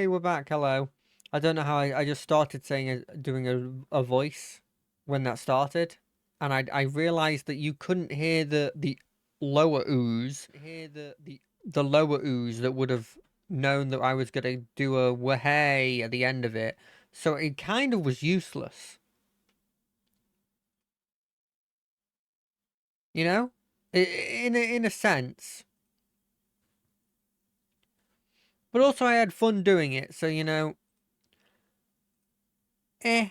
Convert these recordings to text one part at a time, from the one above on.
Hey, we're back. Hello. I don't know how I just started doing a voice when that started, and I realized that you couldn't hear the lower ooze, the lower ooze that would have known that I was gonna do a wahey at the end of it, so it kind of was useless, you know, in a sense. But also I had fun doing it, so eh.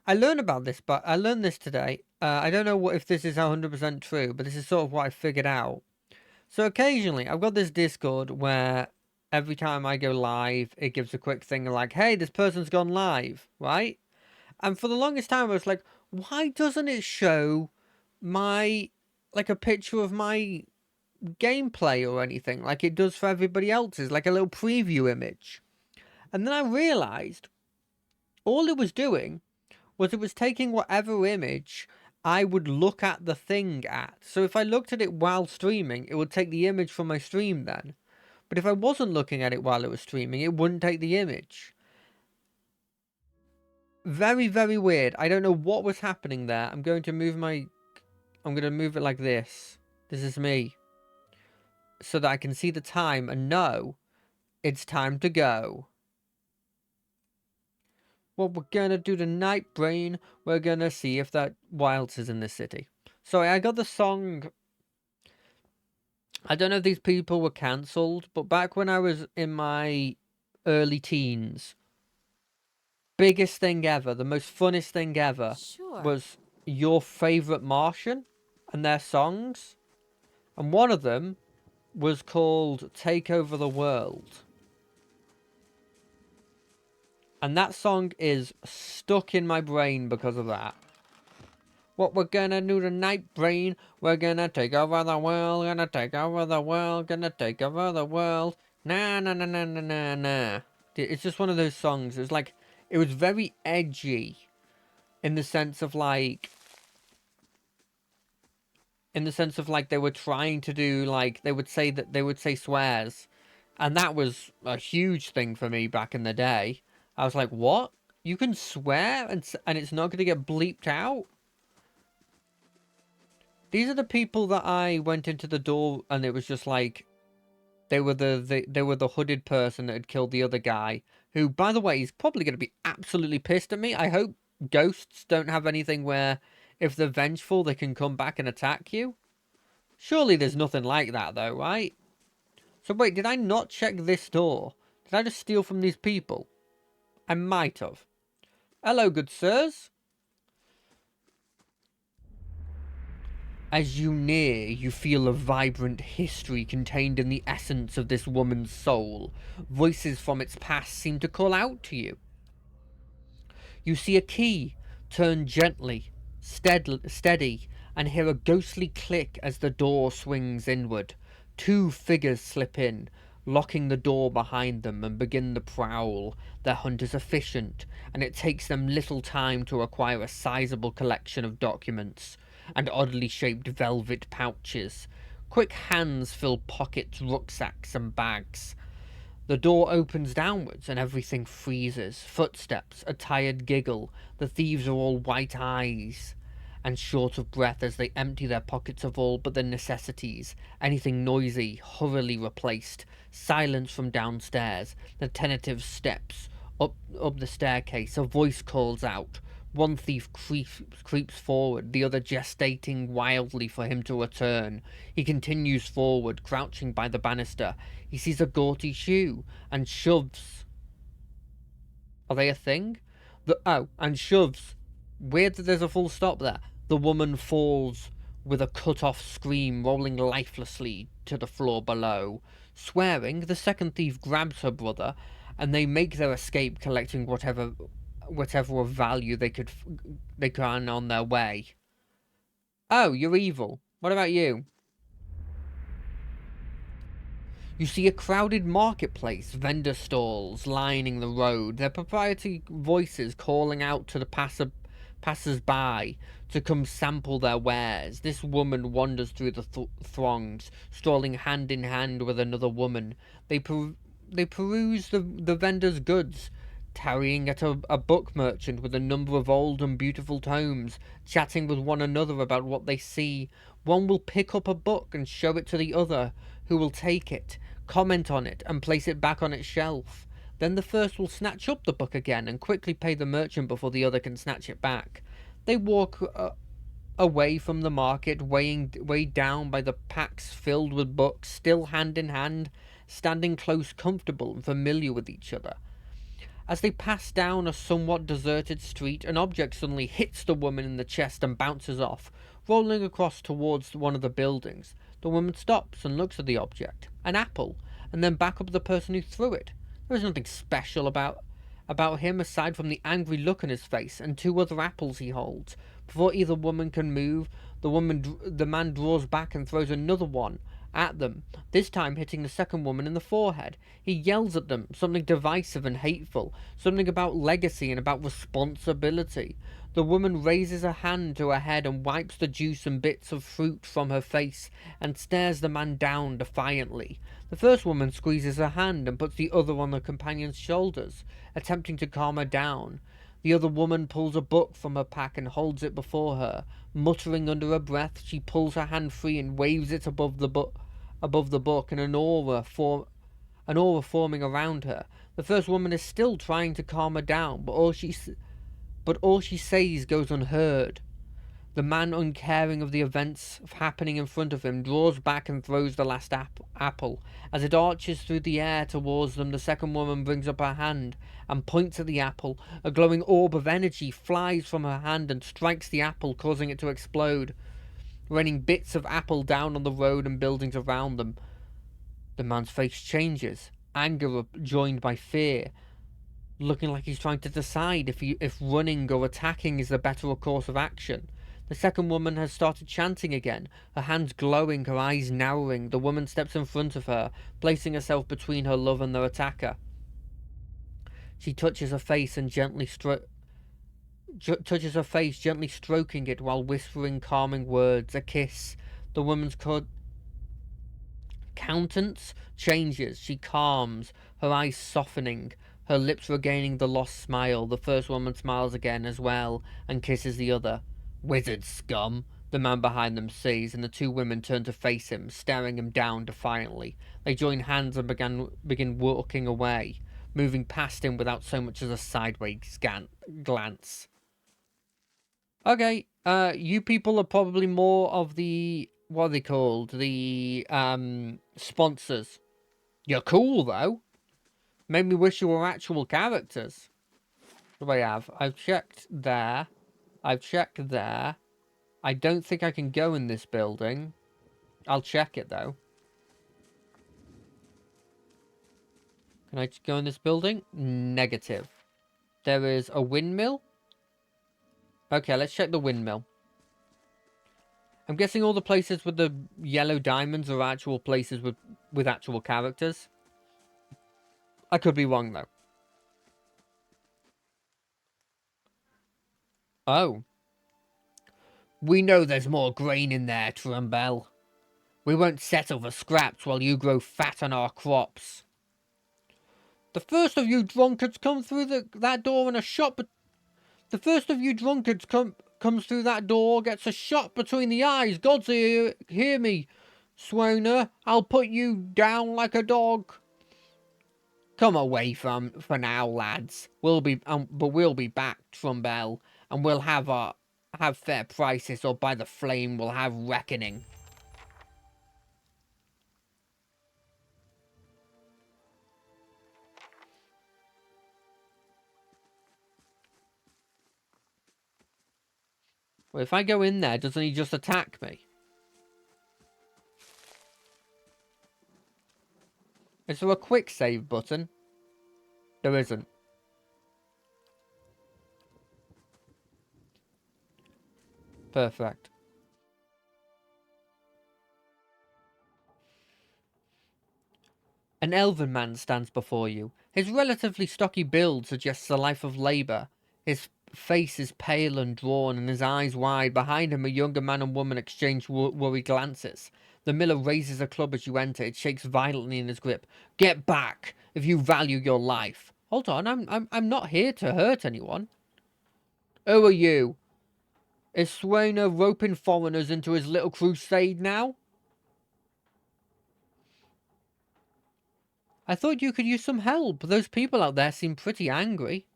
I learned this today. I don't know if this is 100% true, but this is sort of what I figured out. So occasionally, I've got this Discord where every time I go live, it gives a quick thing like, hey, this person's gone live, right? And for the longest time, I was like, why doesn't it show like a picture of my gameplay or anything like it does for everybody else's, like a little preview image? And then I realized all it was doing was it was taking whatever image I would look at the thing at. So if I looked at it while streaming, it would take the image from my stream then. But if I wasn't looking at it while it was streaming, it wouldn't take the image. Very, very weird. I don't know what was happening there. I'm going to move it like this. This is me. So that I can see the time and know it's time to go. What we're gonna do tonight, brain, we're gonna see if that Wilds is in this city. Sorry, I got the song. I don't know if these people were cancelled, but back when I was in my early teens, biggest thing ever, the most funnest thing ever, Sure. was Your Favorite Martian and their songs. And one of them was called Take Over the World. And that song is stuck in my brain because of that. What we're gonna do tonight, brain, we're gonna take over the world, gonna take over the world, gonna take over the world. Nah, nah, nah, nah, nah, nah, nah. It's just one of those songs. It was very edgy in the sense of like they were trying to do like they would say swears, and that was a huge thing for me back in the day. I was like, what? You can swear and it's not gonna get bleeped out? These are the people that I went into the door and it was just like they were the hooded person that had killed the other guy, who, by the way, is probably going to be absolutely pissed at me. I hope ghosts don't have anything where if they're vengeful they can come back and attack you. Surely there's nothing like that though, right? So wait, did I not check this door? Did I just steal from these people? I might have. Hello, good sirs. As you near, you feel a vibrant history contained in the essence of this woman's soul. Voices from its past seem to call out to you. You see a key turn gently, steady, and hear a ghostly click as the door swings inward. Two figures slip in, locking the door behind them, and begin the prowl. Their hunt is efficient, and it takes them little time to acquire a sizable collection of documents and oddly shaped velvet pouches. Quick hands fill pockets, rucksacks, and bags. The door opens downwards and everything freezes. Footsteps, a tired giggle. The thieves are all white eyes and short of breath as they empty their pockets of all but the necessities. Anything noisy, hurriedly replaced. Silence from downstairs. The tentative steps up the staircase. A voice calls out. One thief creeps forward, the other gestating wildly for him to return. He continues forward, crouching by the banister. He sees a gaudy shoe and shoves. Are they a thing? And shoves. Weird that there's a full stop there. The woman falls with a cut-off scream, rolling lifelessly to the floor below. Swearing, the second thief grabs her brother, and they make their escape, collecting whatever of value they can on their way. Oh, you're evil. What about you? You see a crowded marketplace, vendor stalls lining the road, their proprietary voices calling out to the passers-by to come sample their wares. This woman wanders through the throngs, strolling hand in hand with another woman. They peruse the vendor's goods, tarrying at a book merchant with a number of old and beautiful tomes, chatting with one another about what they see. One will pick up a book and show it to the other, who will take it, comment on it, and place it back on its shelf. Then the first will snatch up the book again and quickly pay the merchant before the other can snatch it back. They walk away from the market, weighed down by the packs filled with books, still hand in hand, standing close, comfortable, and familiar with each other. As they pass down a somewhat deserted street, an object suddenly hits the woman in the chest and bounces off, rolling across towards one of the buildings. The woman stops and looks at the object, an apple, and then back up at the person who threw it. There is nothing special about him aside from the angry look on his face and two other apples he holds. Before either woman can move, the man draws back and throws another one at them, this time hitting the second woman in the forehead. He yells at them, something divisive and hateful, something about legacy and about responsibility. The woman raises a hand to her head and wipes the juice and bits of fruit from her face and stares the man down defiantly. The first woman squeezes her hand and puts the other on her companion's shoulders, attempting to calm her down. The other woman pulls a book from her pack and holds it before her. Muttering under her breath, she pulls her hand free and waves it above the book, and an aura forming around her. The first woman is still trying to calm her down, but all she says goes unheard. The man, uncaring of the events happening in front of him, draws back and throws the last apple. As it arches through the air towards them, the second woman brings up her hand and points at the apple. A glowing orb of energy flies from her hand and strikes the apple, causing it to explode, raining bits of apple down on the road and buildings around them. The man's face changes, anger joined by fear, looking like he's trying to decide if running or attacking is the better course of action. The second woman has started chanting again, her hands glowing, her eyes narrowing. The woman steps in front of her, placing herself between her love and their attacker. She touches her face and gently stroking it while whispering calming words. A kiss. The woman's countenance changes. She calms, her eyes softening, her lips regaining the lost smile. The first woman smiles again as well and kisses the other. "Wizard scum," the man behind them says, and the two women turn to face him, staring him down defiantly. They join hands and begin walking away, moving past him without so much as a sideways glance. Okay, you people are probably more of the, what are they called? The, sponsors. You're cool, though. Made me wish you were actual characters. What do I have? I've checked there. I've checked there. I don't think I can go in this building. I'll check it, though. Can I go in this building? Negative. There is a windmill. Okay, let's check the windmill. I'm guessing all the places with the yellow diamonds are actual places with actual characters. I could be wrong, though. Oh. We know there's more grain in there, Trumbell. We won't settle for scraps while you grow fat on our crops. The first of you drunkards come through that door and a shot... The first of you drunkards comes through that door, gets a shot between the eyes. Gods, hear me, Swoner. I'll put you down like a dog. Come away for now, lads. We'll be back, Trumbell, and we'll have fair prices, or by the flame we'll have reckoning. Well, if I go in there, doesn't he just attack me? Is there a quick save button? There isn't. Perfect. An elven man stands before you. His relatively stocky build suggests a life of labour. His face is pale and drawn, and his eyes wide. Behind him, a younger man and woman exchange worried glances. The miller raises a club as you enter. It shakes violently in his grip. Get back, if you value your life. Hold on, I'm not here to hurt anyone. Who are you? Is Swainer roping foreigners into his little crusade now? I thought you could use some help. Those people out there seem pretty angry.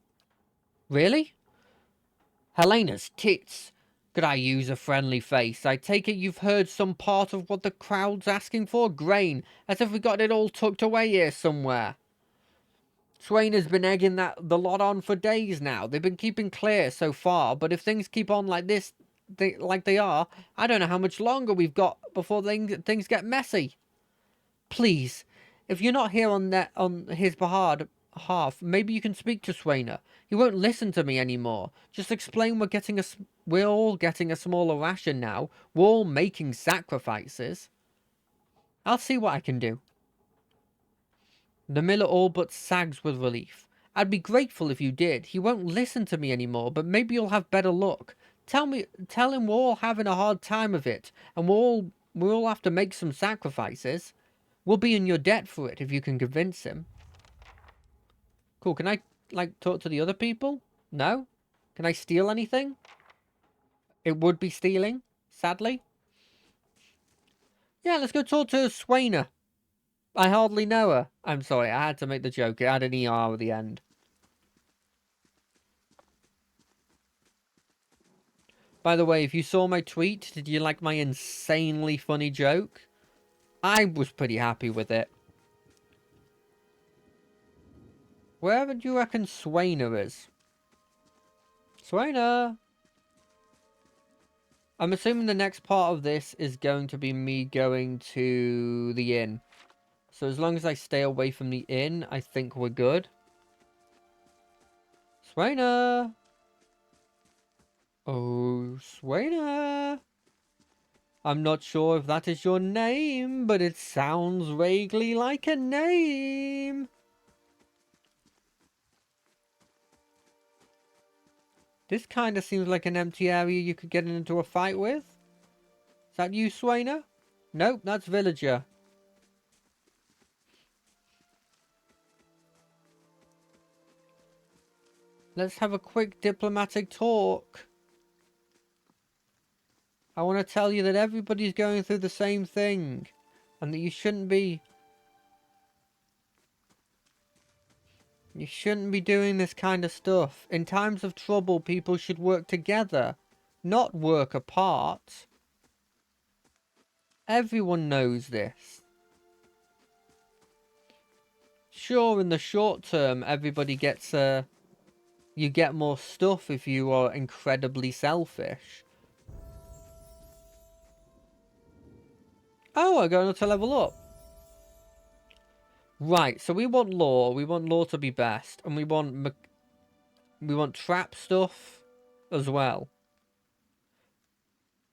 Really? Helena's tits. Could I use a friendly face? I take it you've heard some part of what the crowd's asking for? Grain, as if we got it all tucked away here somewhere. Swain has been egging the lot on for days now. They've been keeping clear so far, but if things keep on like this, like they are, I don't know how much longer we've got before things get messy. Please, if you're not here on his behalf, maybe you can speak to Swainer. He won't listen to me anymore. Just explain we're all getting a smaller ration now. We're all making sacrifices. I'll see what I can do. The miller all but sags with relief. I'd be grateful if you did. He won't listen to me anymore, but maybe you'll have better luck. Tell him we're all having a hard time of it, and we'll all have to make some sacrifices. We'll be in your debt for it if you can convince him. Cool, can I, like, talk to the other people? No? Can I steal anything? It would be stealing, sadly. Yeah, let's go talk to Swainer. I hardly know her. I'm sorry, I had to make the joke. It had an ER at the end. By the way, if you saw my tweet, did you like my insanely funny joke? I was pretty happy with it. Where would you reckon Swainer is? Swainer! I'm assuming the next part of this is going to be me going to the inn. So as long as I stay away from the inn, I think we're good. Swainer! Oh, Swainer! I'm not sure if that is your name, but it sounds vaguely like a name. This kind of seems like an empty area you could get into a fight with. Is that you, Swainer? Nope, that's Villager. Let's have a quick diplomatic talk. I want to tell you that everybody's going through the same thing. And that you shouldn't be... You shouldn't be doing this kind of stuff. In times of trouble, people should work together, not work apart. Everyone knows this. Sure, in the short term, everybody gets you get more stuff if you are incredibly selfish. Oh, I got another level up. Right, so we want law to be best, and we want trap stuff as well.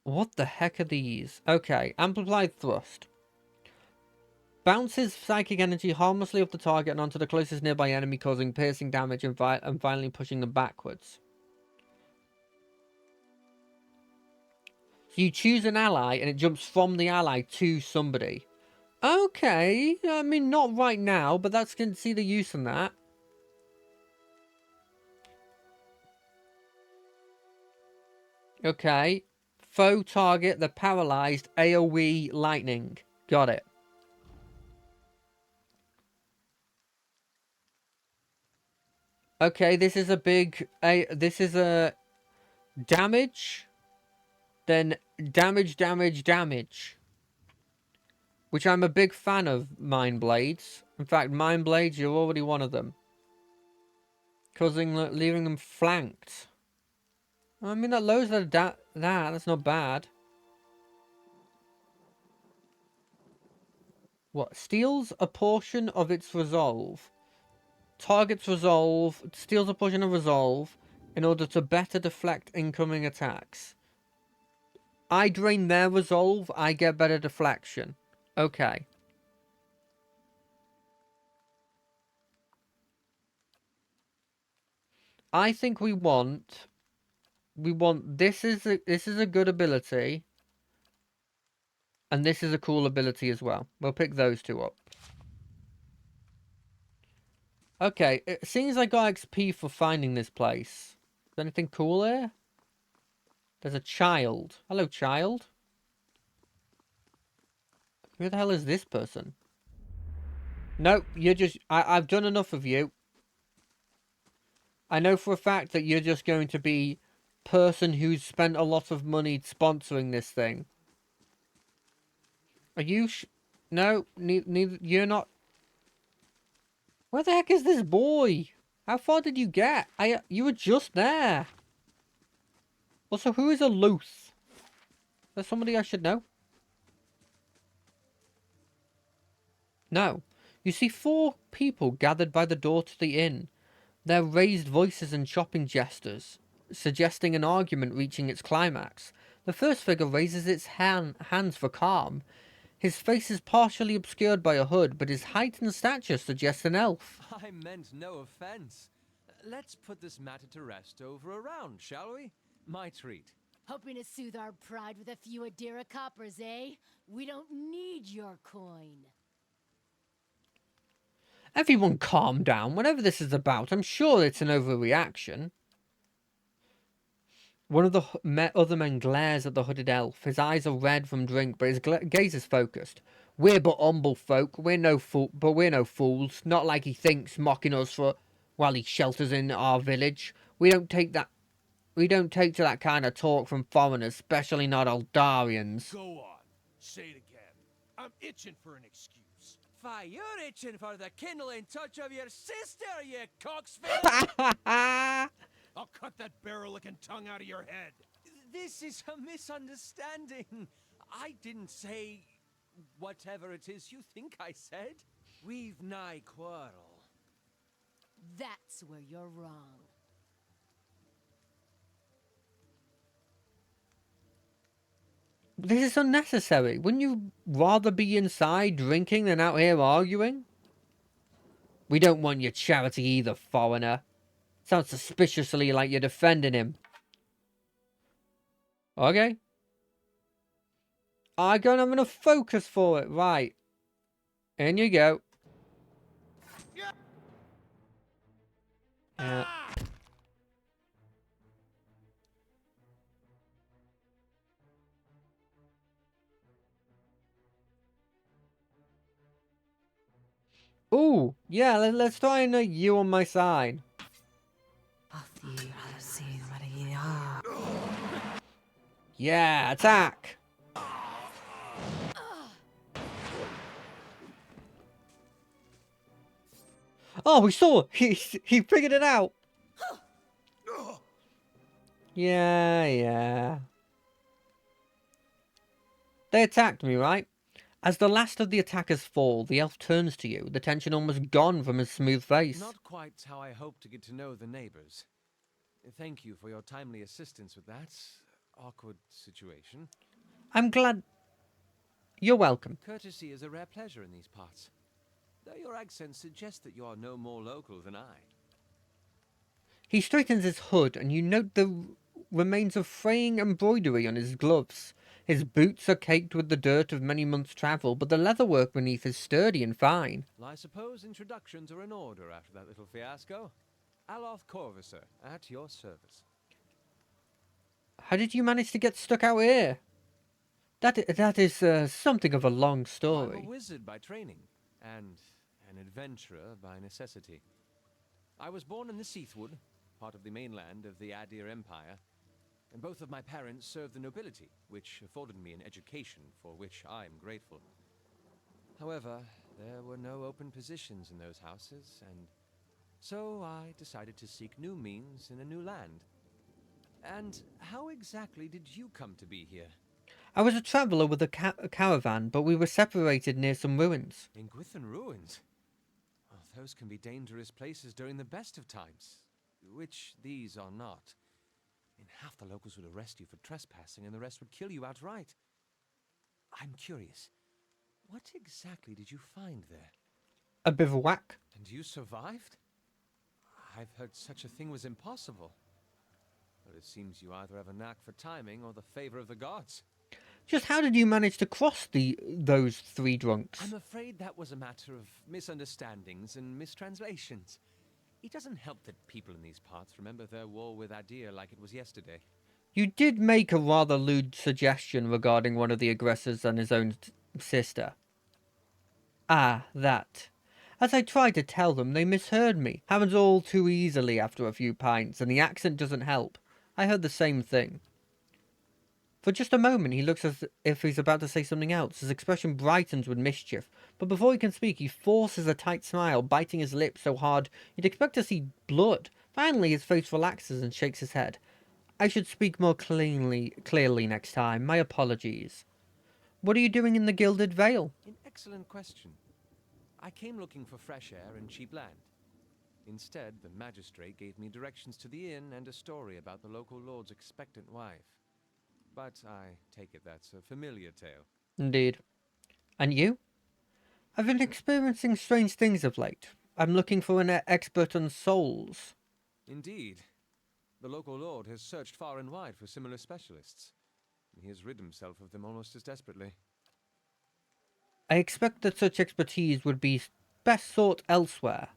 What the heck are these? Okay, amplified thrust. Bounces psychic energy harmlessly off the target and onto the closest nearby enemy, causing piercing damage and violently pushing them backwards. So you choose an ally, and it jumps from the ally to somebody. Okay, I mean, not right now, but that's going to see the use in that. Okay. Foe target, the paralyzed, AoE lightning. Got it. Okay, this is a big... this is a... damage. Then damage, damage, damage. Which I'm a big fan of Mind Blades. In fact, Mind Blades, you're already one of them. Leaving them flanked. I mean, that lowers that's not bad. What? Steals a portion of its resolve. Target's resolve. Steals a portion of resolve in order to better deflect incoming attacks. I drain their resolve, I get better deflection. Okay. I think we want this is a good ability. And this is a cool ability as well. We'll pick those two up. Okay, it seems I got XP for finding this place. Is there anything cool here? There's a child. Hello, child. Who the hell is this person? Nope, you're just... I've done enough of you. I know for a fact that you're just going to be person who's spent a lot of money sponsoring this thing. Are you... No, neither... You're not... Where the heck is this boy? How far did you get? You were just there. Also, who is a Luth? Is there somebody I should know? No. You see 4 people gathered by the door to the inn. Their raised voices and chopping gestures, suggesting an argument reaching its climax. The first figure raises its hands for calm. His face is partially obscured by a hood, but his height and stature suggest an elf. I meant no offense. Let's put this matter to rest over a round, shall we? My treat. Hoping to soothe our pride with a few Adira coppers, eh? We don't need your coin. Everyone calm down. Whatever this is about, I'm sure it's an overreaction. One of the other men glares at the hooded elf. His eyes are red from drink, but his gaze is focused. We're but humble folk. We're no fools. Not like he thinks, mocking us for while he shelters in our village. We don't take to that kind of talk from foreigners, especially not Eldarians. Go on. Say it again. I'm itching for an excuse. Fie, you're itching for the kindling touch of your sister, you cocksfin! I'll cut that barrel-licking tongue out of your head. This is a misunderstanding. I didn't say whatever it is you think I said. We've nigh quarrel. That's where you're wrong. This is unnecessary. Wouldn't you rather be inside drinking than out here arguing? We don't want your charity either, foreigner. Sounds suspiciously like you're defending him. Okay. I don't have enough focus for it. Right. In you go. Yeah. Ooh, yeah, let's try and you on my side. Yeah, attack! Oh, we saw! He figured it out! Yeah. They attacked me, right? As the last of the attackers fall, the elf turns to you, the tension almost gone from his smooth face. Not quite how I hoped to get to know the neighbors. Thank you for your timely assistance with that awkward situation. I'm glad... You're welcome. Courtesy is a rare pleasure in these parts, though your accent suggests that you are no more local than I. He straightens his hood, and you note the remains of fraying embroidery on his gloves. His boots are caked with the dirt of many months' travel, but the leatherwork beneath is sturdy and fine. Well, I suppose introductions are in order after that little fiasco. Aloth Corvisor, at your service. How did you manage to get stuck out here? That is something of a long story. I'm a wizard by training, and an adventurer by necessity. I was born in the Seathwood, part of the mainland of the Adir Empire, and both of my parents served the nobility, which afforded me an education for which I am grateful. However, there were no open positions in those houses, and so I decided to seek new means in a new land. And how exactly did you come to be here? I was a traveller with a caravan, but we were separated near some ruins. In Gwithan ruins? Oh, those can be dangerous places during the best of times, which these are not. In half the locals would arrest you for trespassing, and the rest would kill you outright. I'm curious, what exactly did you find there? A bivouac. And you survived? I've heard such a thing was impossible. But it seems you either have a knack for timing or the favor of the gods. Just how did you manage to cross those three drunks? I'm afraid that was a matter of misunderstandings and mistranslations. It doesn't help that people in these parts remember their war with Adir like it was yesterday. You did make a rather lewd suggestion regarding one of the aggressors and his own sister. Ah, that. As I tried to tell them, they misheard me. Happens all too easily after a few pints, and the accent doesn't help. I heard the same thing. For just a moment, he looks as if he's about to say something else. His expression brightens with mischief, but before he can speak, he forces a tight smile, biting his lips so hard you'd expect to see blood. Finally, his face relaxes and shakes his head. I should speak more clearly next time. My apologies. What are you doing in the Gilded Vale? An excellent question. I came looking for fresh air and cheap land. Instead, the magistrate gave me directions to the inn and a story about the local lord's expectant wife. But I take it that's a familiar tale. Indeed. And you? I've been experiencing strange things of late. I'm looking for an expert on souls. Indeed. The local lord has searched far and wide for similar specialists. He has rid himself of them almost as desperately. I expect that such expertise would be best sought elsewhere.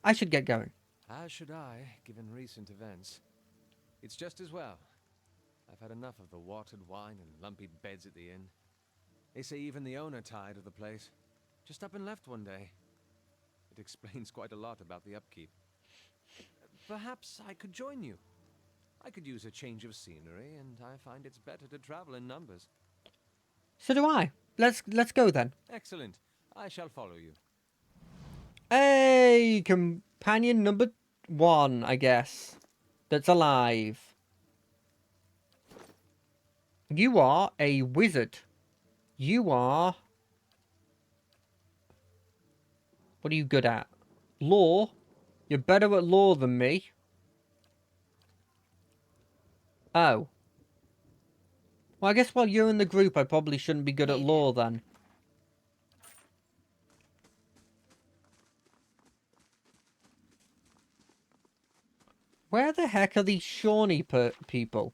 I should get going. As should I, given recent events. It's just as well. I've had enough of the watered wine and lumpy beds at the inn. They say even the owner tired of the place. Just up and left one day. It explains quite a lot about the upkeep. Perhaps I could join you. I could use a change of scenery, and I find it's better to travel in numbers. So do I. Let's go then. Excellent. I shall follow you. Hey, companion number 1, I guess. That's alive. You are a wizard. You are... What are you good at? Law? You're better at law than me. Oh. Well, I guess while you're in the group, I probably shouldn't be good at law then. Where the heck are these Shawnee people?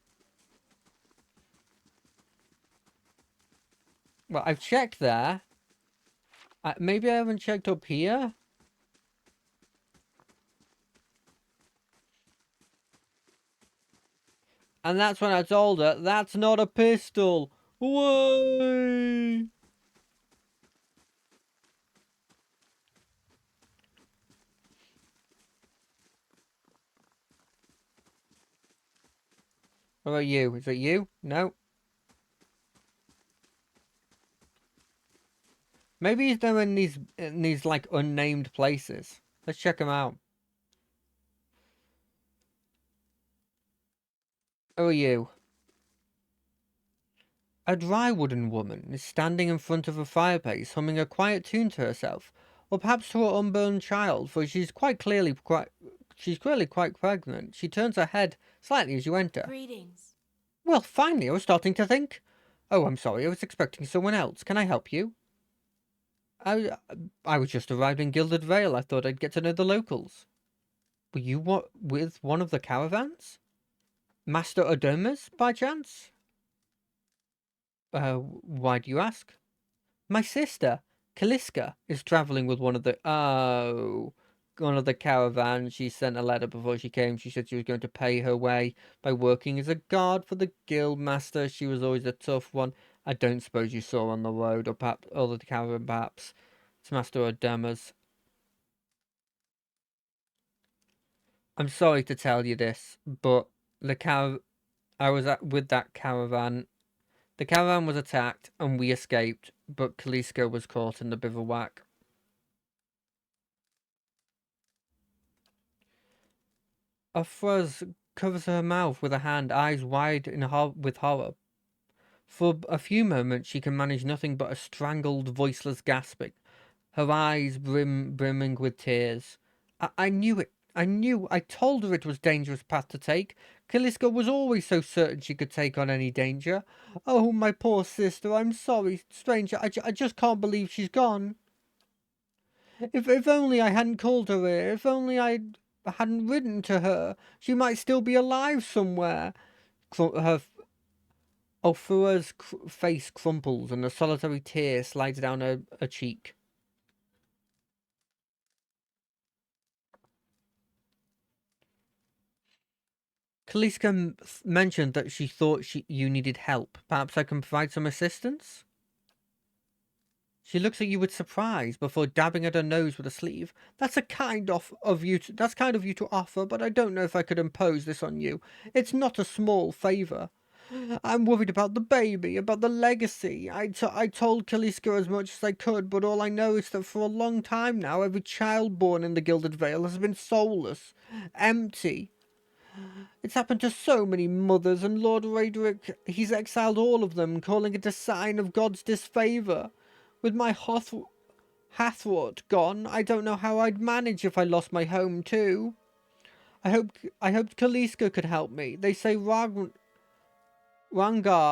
Well, I've checked there. Maybe I haven't checked up here? And that's when I told her, that's not a pistol. Away! What about you? Is it you? No? Maybe they're in these like unnamed places. Let's check them out. Who are you? A dry wooden woman is standing in front of a fireplace, humming a quiet tune to herself, or perhaps to her unborn child, for she's clearly quite pregnant. She turns her head slightly as you enter. Greetings. Well, finally, I was starting to think. Oh, I'm sorry, I was expecting someone else. Can I help you? I was just arrived in Gilded Vale. I thought I'd get to know the locals. Were you with one of the caravans? Master Odomas, by chance? Why do you ask? My sister, Kaliska, is travelling with one of the... Oh... One of the caravans. She sent a letter before she came. She said she was going to pay her way by working as a guard for the guild master. She was always a tough one. I don't suppose you saw her on the road, or perhaps the caravan, perhaps. It's Master Odomas. I'm sorry to tell you this, but I was with that caravan. The caravan was attacked, and we escaped, but Kaliska was caught in the bivouac. A fuzz covers her mouth with a hand, eyes wide with horror. For a few moments she can manage nothing but a strangled, voiceless gasping, her eyes brimming with tears. I knew it. I told her it was a dangerous path to take. Kaliska was always so certain she could take on any danger. Oh, my poor sister, I'm sorry, stranger. I just can't believe she's gone. If only I hadn't called her here. If only I hadn't written to her. She might still be alive somewhere. Alfura's face crumples and a solitary tear slides down her cheek. Kaliska mentioned that she thought you needed help. Perhaps I can provide some assistance? She looks at you with surprise before dabbing at her nose with a sleeve. That's kind of you to offer, but I don't know if I could impose this on you. It's not a small favor. I'm worried about the baby, about the legacy. I told Kaliska as much as I could, but all I know is that for a long time now, every child born in the Gilded Vale has been soulless, empty. It's happened to so many mothers, and Lord Raedric, he's exiled all of them, calling it a sign of God's disfavour. With my Hathwart gone, I don't know how I'd manage if I lost my home too. I hoped Kaliska could help me. They say Rangar,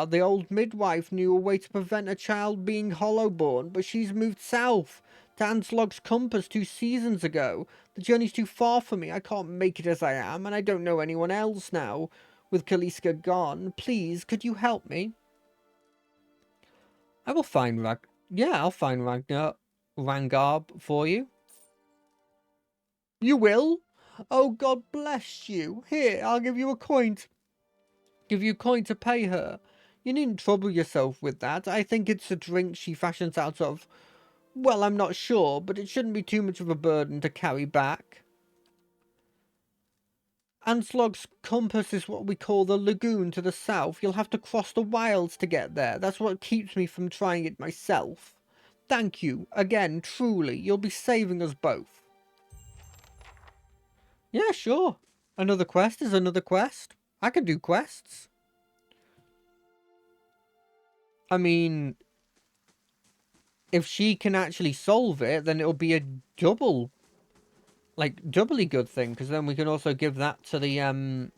the old midwife, knew a way to prevent a child being hollowborn, but she's moved south to Anslog's Compass 2 seasons ago. The journey's too far for me. I can't make it as I am, and I don't know anyone else now. With Kaliska gone, please, could you help me? I will find I'll find Rangar for you. You will? Oh, God bless you. Here, I'll give you a coin. Give you a coin to pay her. You needn't trouble yourself with that. I think it's a drink she fashions out of. Well, I'm not sure, but it shouldn't be too much of a burden to carry back. Anslog's Compass is what we call the lagoon to the south. You'll have to cross the wilds to get there. That's what keeps me from trying it myself. Thank you. Again, truly. You'll be saving us both. Yeah, sure. Another quest is another quest. I can do quests. I mean, if she can actually solve it, then it'll be a doubly good thing, because then we can also give that to the,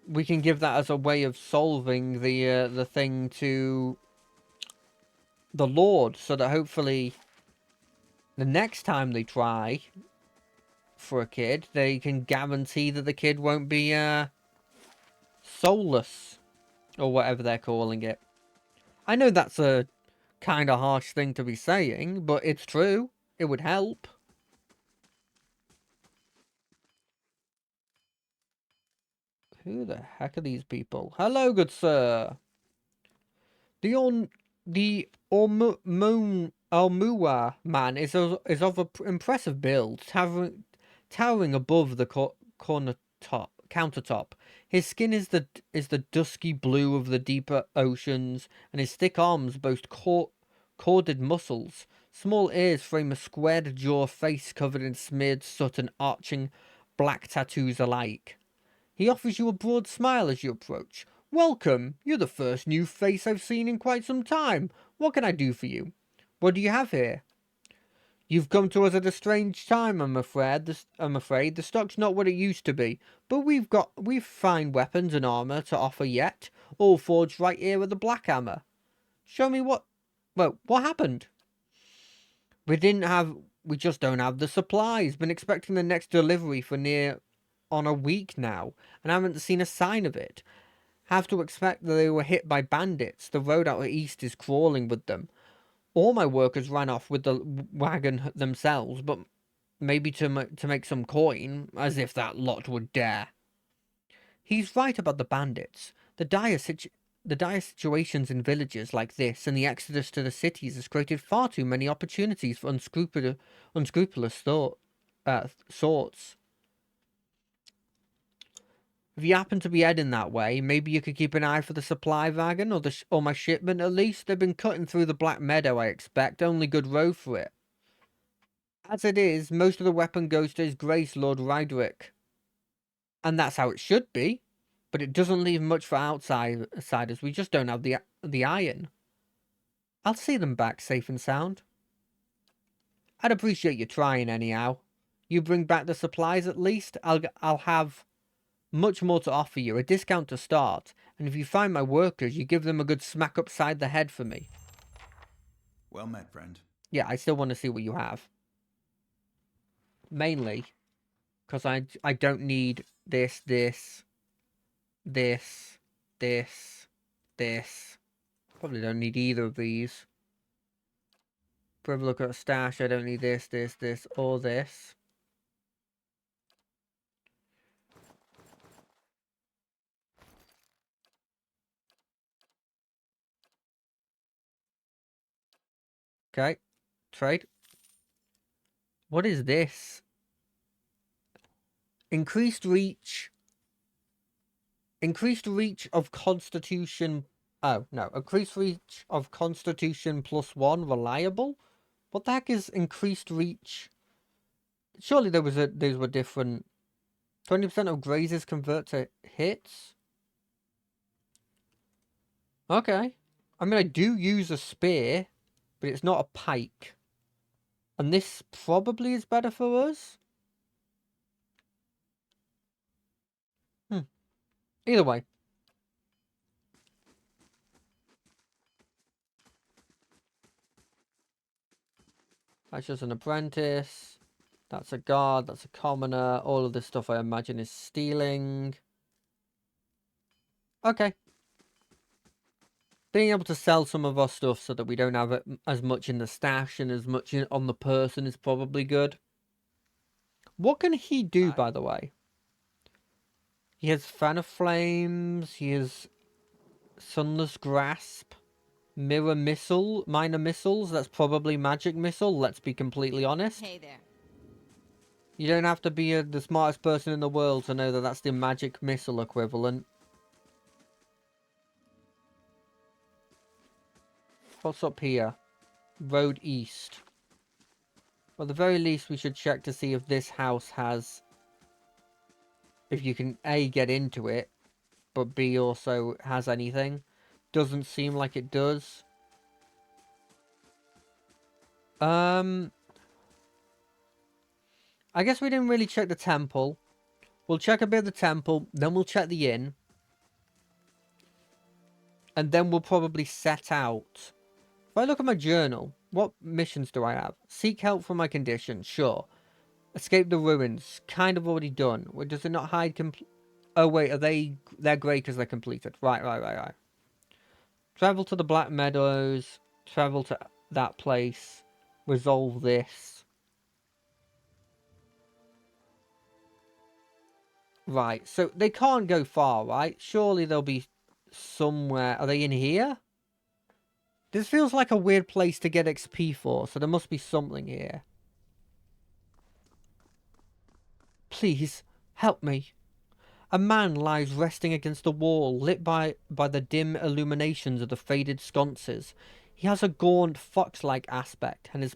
we can give that as a way of solving the thing to the Lord, so that hopefully the next time they try for a kid, they can guarantee that the kid won't be, soulless, or whatever they're calling it. I know that's a kind of harsh thing to be saying, but it's true. It would help. Who the heck are these people? Hello, good sir. The Almua man is of an impressive build, towering above the countertop. His skin is the dusky blue of the deeper oceans, and his thick arms boast corded muscles. Small ears frame a squared jaw face covered in smeared soot and arching black tattoos alike. He offers you a broad smile as you approach. Welcome! You're the first new face I've seen in quite some time. What can I do for you? What do you have here? You've come to us at a strange time, I'm afraid. The stock's not what it used to be, but we've fine weapons and armor to offer yet, all forged right here at the Black Hammer. Show me what happened? We just don't have the supplies. Been expecting the next delivery for near on a week now, and haven't seen a sign of it. Have to expect that they were hit by bandits. The road out east is crawling with them. All my workers ran off with the wagon themselves, but maybe to make some coin, as if that lot would dare. He's right about the bandits. The dire situations in villages like this and the exodus to the cities has created far too many opportunities for unscrupulous sorts. If you happen to be heading that way, maybe you could keep an eye for the supply wagon or my shipment at least. They've been cutting through the Black Meadow, I expect. Only good road for it. As it is, most of the weapon goes to His Grace Lord Raedric. And that's how it should be. But it doesn't leave much for outsiders. We just don't have the iron. I'll see them back safe and sound. I'd appreciate you trying anyhow. You bring back the supplies at least. I'll have much more to offer you, a discount to start, and if you find my workers, you give them a good smack upside the head for me. Well met, friend. Yeah, I still want to see what you have. Mainly, because I don't need this. this, this, this. Probably don't need either of these. If we have a look at a stash, I don't need this, this, this, or this. Okay. Trade. What is this? Increased reach. Increased reach of Constitution. Oh, no. Increased reach of Constitution +1 reliable? What the heck is increased reach? Surely these were different. 20% of grazes convert to hits? Okay. I mean, I do use a spear, but it's not a pike. And this probably is better for us? Either way. That's just an apprentice. That's a guard. That's a commoner. All of this stuff I imagine is stealing. Okay. Being able to sell some of our stuff so that we don't have as much in the stash and as much on the person is probably good. What can he do, by the way? He has Fan of Flames. He has Sunless Grasp. Mirror Missile. Minor Missiles. That's probably Magic Missile. Let's be completely honest. Hey there. You don't have to be the smartest person in the world to know that that's the Magic Missile equivalent. What's up here? Road east. Well, at the very least, we should check to see if this house has... If you can, A, get into it, but B, also has anything. Doesn't seem like it does. I guess we didn't really check the temple. We'll check a bit of the temple, then we'll check the inn. And then we'll probably set out. If I look at my journal, what missions do I have? Seek help for my condition, sure. Escape the ruins, kind of already done. Wait, does it not hide Oh wait, they're grey because they're completed. Right. Travel to the Black Meadows, travel to that place, resolve this. Right, so they can't go far, right? Surely they'll be somewhere. Are they in here? This feels like a weird place to get XP for, so there must be something here. Please, help me. A man lies resting against a wall, lit by the dim illuminations of the faded sconces. He has a gaunt, fox-like aspect, and his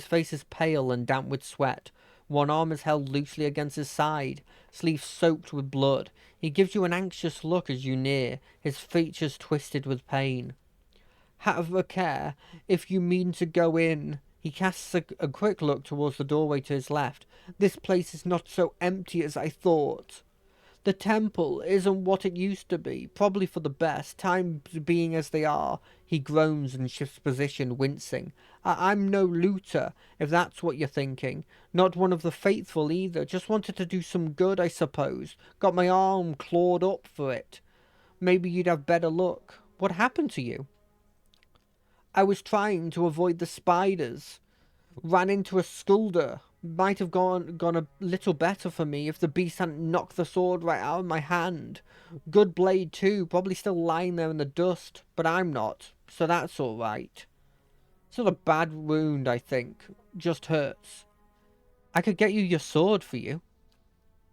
face is pale and damp with sweat. One arm is held loosely against his side, sleeve soaked with blood. He gives you an anxious look as you near, his features twisted with pain. Have a care, if you mean to go in. He casts a quick look towards the doorway to his left. This place is not so empty as I thought. The temple isn't what it used to be, probably for the best, times being as they are. He groans and shifts position, wincing. I'm no looter, if that's what you're thinking. Not one of the faithful either, just wanted to do some good, I suppose. Got my arm clawed up for it. Maybe you'd have better luck. What happened to you? I was trying to avoid the spiders. Ran into a skulder. Might have gone a little better for me if the beast hadn't knocked the sword right out of my hand. Good blade too, probably still lying there in the dust, but I'm not, so that's alright. It's not a bad wound, I think. Just hurts. I could get you your sword for you.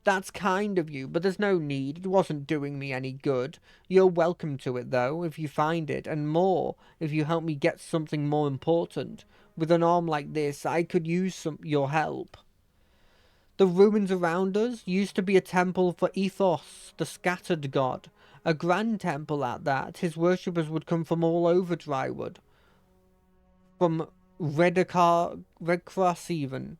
That's kind of you, but there's no need. It wasn't doing me any good. You're welcome to it, though, if you find it, and more, if you help me get something more important. With an arm like this, I could use your help. The ruins around us used to be a temple for Ethos, the scattered god. A grand temple at that. His worshippers would come from all over Drywood. From Redcross even.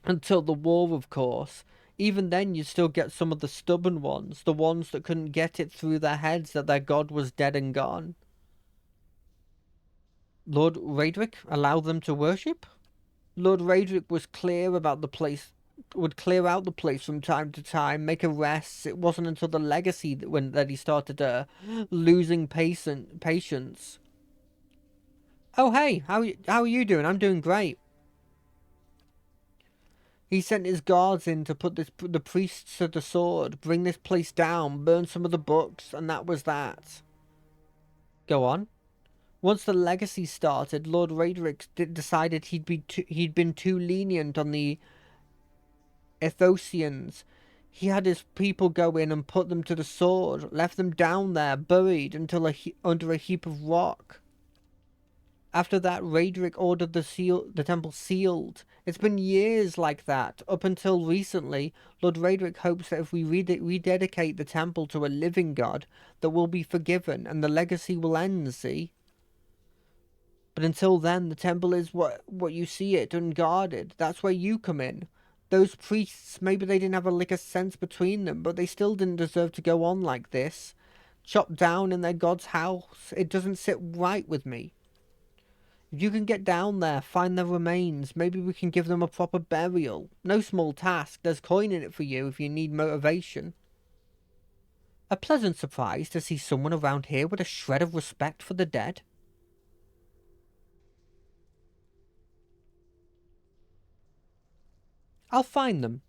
Until the war, of course. Even then, you'd still get some of the stubborn ones, the ones that couldn't get it through their heads that their god was dead and gone. Lord Raedric allowed them to worship? Lord Raedric was clear about the place would clear out the place from time to time, make arrests. It wasn't until the legacy that he started losing patience. Oh hey, how are you doing? I'm doing great. He sent his guards in to put the priests to the sword, bring this place down, burn some of the books, and that was that. Go on. Once the legacy started, Lord Raedric decided he'd been too lenient on the Ethosians. He had his people go in and put them to the sword, left them down there, buried until under a heap of rock. After that, Raedric ordered the temple sealed. It's been years like that, up until recently. Lord Raedric hopes that if we rededicate the temple to a living god, that we'll be forgiven and the legacy will end, see? But until then, the temple is what you see it, unguarded. That's where you come in. Those priests, maybe they didn't have a lick of sense between them, but they still didn't deserve to go on like this. Chopped down in their god's house. It doesn't sit right with me. If you can get down there, find their remains, maybe we can give them a proper burial. No small task. There's coin in it for you if you need motivation. A pleasant surprise to see someone around here with a shred of respect for the dead. I'll find them.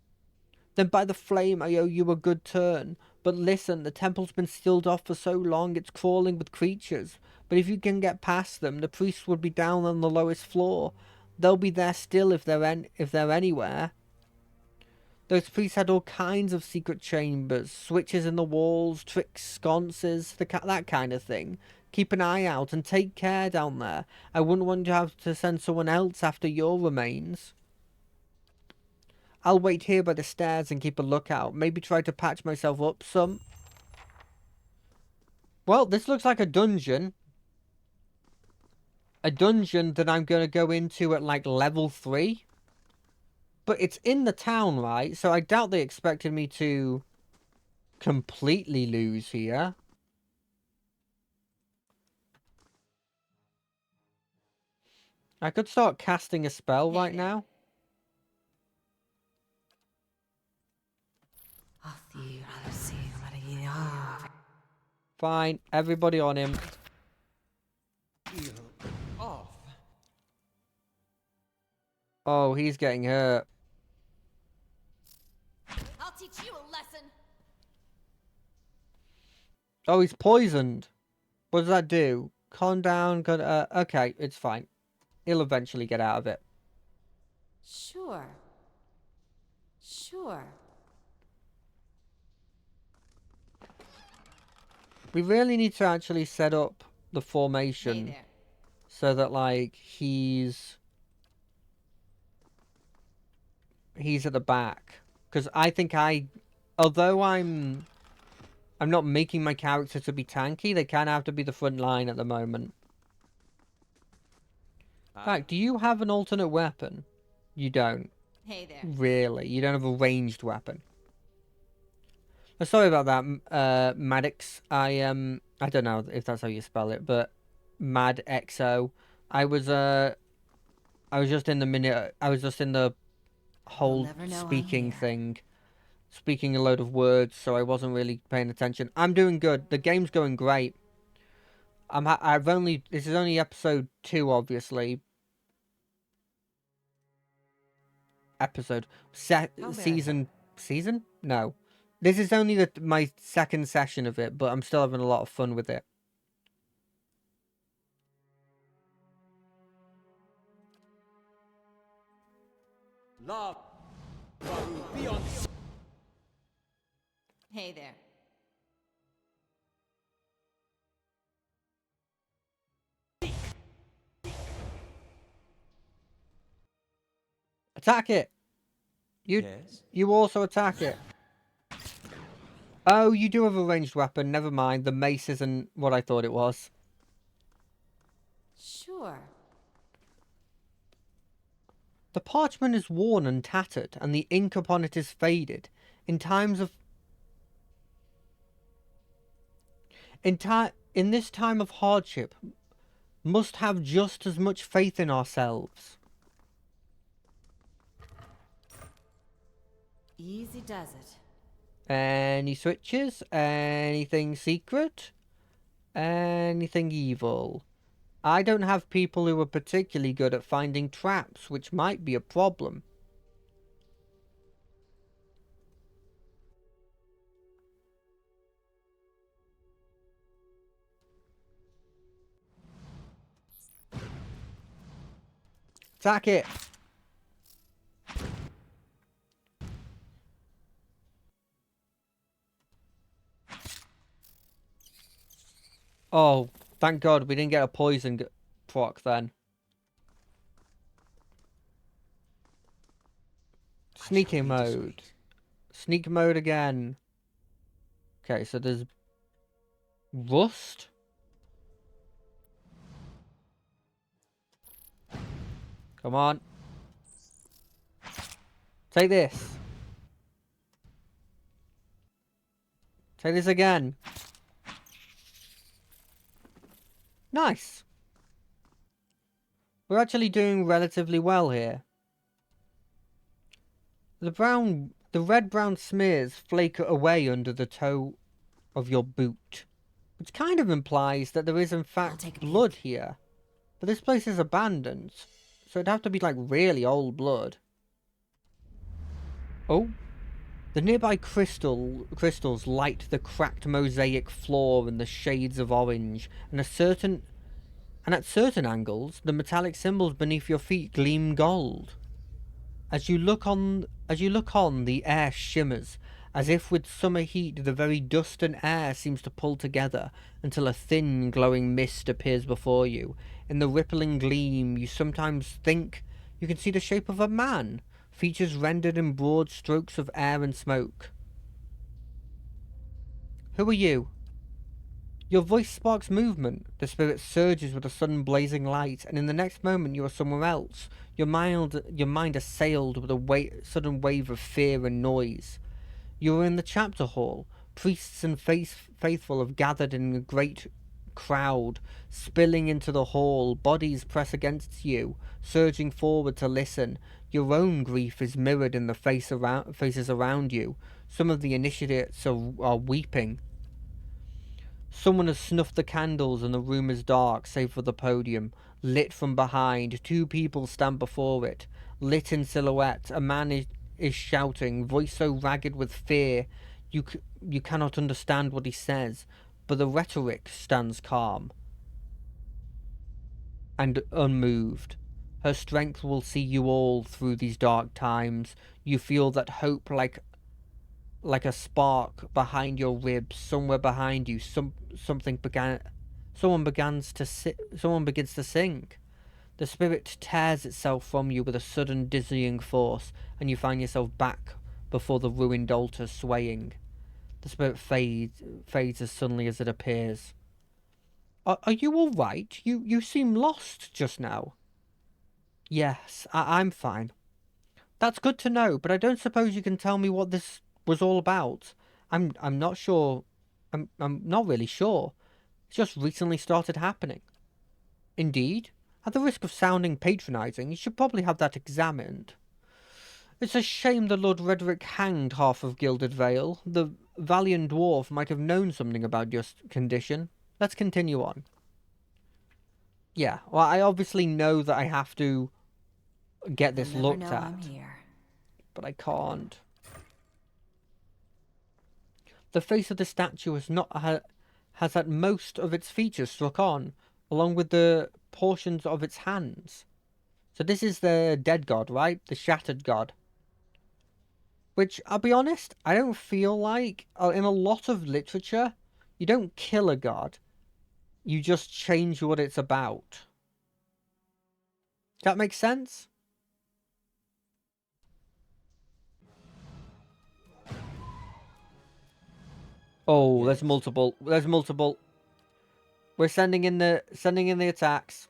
Then by the flame I owe you a good turn. But listen, the temple's been sealed off for so long it's crawling with creatures. But if you can get past them, the priests would be down on the lowest floor. They'll be there still if they're anywhere. Those priests had all kinds of secret chambers, switches in the walls, tricks, sconces, that kind of thing. Keep an eye out and take care down there. I wouldn't want to have to send someone else after your remains. I'll wait here by the stairs and keep a lookout. Maybe try to patch myself up some. Well, this looks like a dungeon. A dungeon that I'm going to go into at like level 3. But it's in the town, right? So I doubt they expected me to completely lose here. I could start casting a spell right now. Fine, everybody on him. Off. Oh, he's getting hurt. I'll teach you a lesson. Oh, he's poisoned. What does that do? Calm down. Okay, it's fine. He'll eventually get out of it. Sure. We really need to actually set up the formation. Hey there. So that, like, he's at the back. Because I think although I'm not making my character to be tanky, they kind of have to be the front line at the moment. Fact, do you have an alternate weapon? You don't. Hey there. Really? You don't have a ranged weapon? Sorry about that, Maddox. I don't know if that's how you spell it, but MadXO. I was just in the whole speaking thing. Speaking a load of words, so I wasn't really paying attention. I'm doing good. The game's going great. This is only episode 2, obviously. Season? No. This is only my second session of it, but I'm still having a lot of fun with it. Love. Beyond. Hey there. Attack it! Yes? You also attack it. Oh, you do have a ranged weapon. Never mind. The mace isn't what I thought it was. Sure. The parchment is worn and tattered, and the ink upon it is faded. In this time of hardship, must have just as much faith in ourselves. Easy does it. Any switches? Anything secret? Anything evil? I don't have people who are particularly good at finding traps, which might be a problem. Attack it! Oh, thank God we didn't get a poison proc then. Sneaking mode. Sneak mode again. Okay, so there's rust. Come on. Take this. Take this again. Nice. We're actually doing relatively well here. The red-brown smears flake away under the toe of your boot, which kind of implies that there is in fact blood here. But this place is abandoned, so it'd have to be like really old blood. Oh. The nearby crystals light the cracked mosaic floor in the shades of orange, and at certain angles, the metallic symbols beneath your feet gleam gold. As you look on, the air shimmers, as if with summer heat the very dust and air seems to pull together until a thin glowing mist appears before you. In the rippling gleam, you sometimes think you can see the shape of a man, features rendered in broad strokes of air and smoke. Who are you? Your voice sparks movement. The spirit surges with a sudden blazing light, and in the next moment you are somewhere else. Your mind assailed with a sudden wave of fear and noise. You are in the chapter hall. Priests and faithful have gathered in a great crowd, spilling into the hall. Bodies press against you, surging forward to listen. Your own grief is mirrored in the faces around you. Some of the initiates are weeping. Someone has snuffed the candles and the room is dark, save for the podium. Lit from behind, two people stand before it. Lit in silhouette, a man is shouting, voice so ragged with fear you cannot understand what he says, but the rhetoric stands calm and unmoved. Her strength will see you all through these dark times. You feel that hope like a spark behind your ribs, somewhere behind you. Someone begins to sing. The spirit tears itself from you with a sudden dizzying force, and you find yourself back before the ruined altar, swaying. The spirit fades as suddenly as it appears. Are you all right? You seem lost just now. Yes, I'm fine. That's good to know, but I don't suppose you can tell me what this was all about. I'm not sure. I'm not really sure. It's just recently started happening. Indeed. At the risk of sounding patronizing, you should probably have that examined. It's a shame the Lord Redrick hanged half of Gilded Vale. The valiant dwarf might have known something about your condition. Let's continue on. Yeah, well, I obviously know that I have to get this looked at. I'm here. But I can't. The face of the statue has had most of its features struck on, along with the portions of its hands. So this is the dead god, right? The shattered god. Which, I'll be honest, I don't feel like, in a lot of literature, you don't kill a god. You just change what it's about. Does that make sense? Oh, yes. There's multiple. We're sending in the attacks.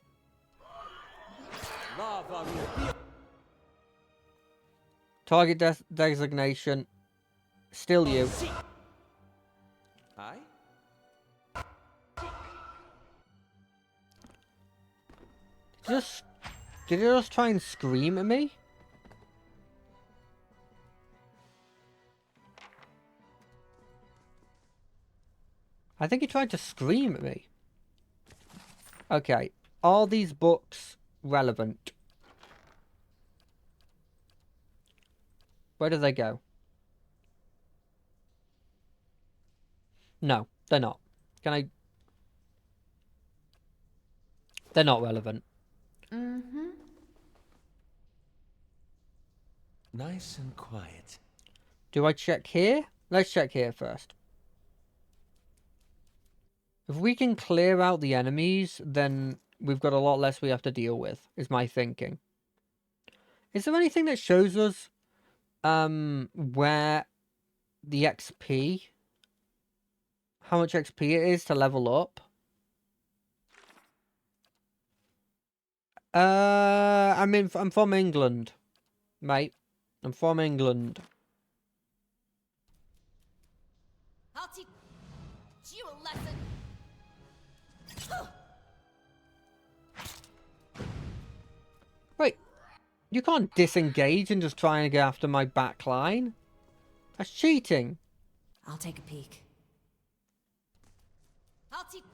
Target designation. Still you. Hi. Did it just try and scream at me? I think he tried to scream at me. Okay. Are these books relevant? Where do they go? No, they're not. Can I... They're not relevant. Mm-hmm. Nice and quiet. Do I check here? Let's check here first. If we can clear out the enemies, then we've got a lot less we have to deal with, is my thinking. Is there anything that shows us where the XP, how much XP it is to level up? I'm from England, mate. I'm from England. I'll teach you a lesson. Wait, you can't disengage and just try and go after my back line. That's cheating. I'll take a peek. I'll teach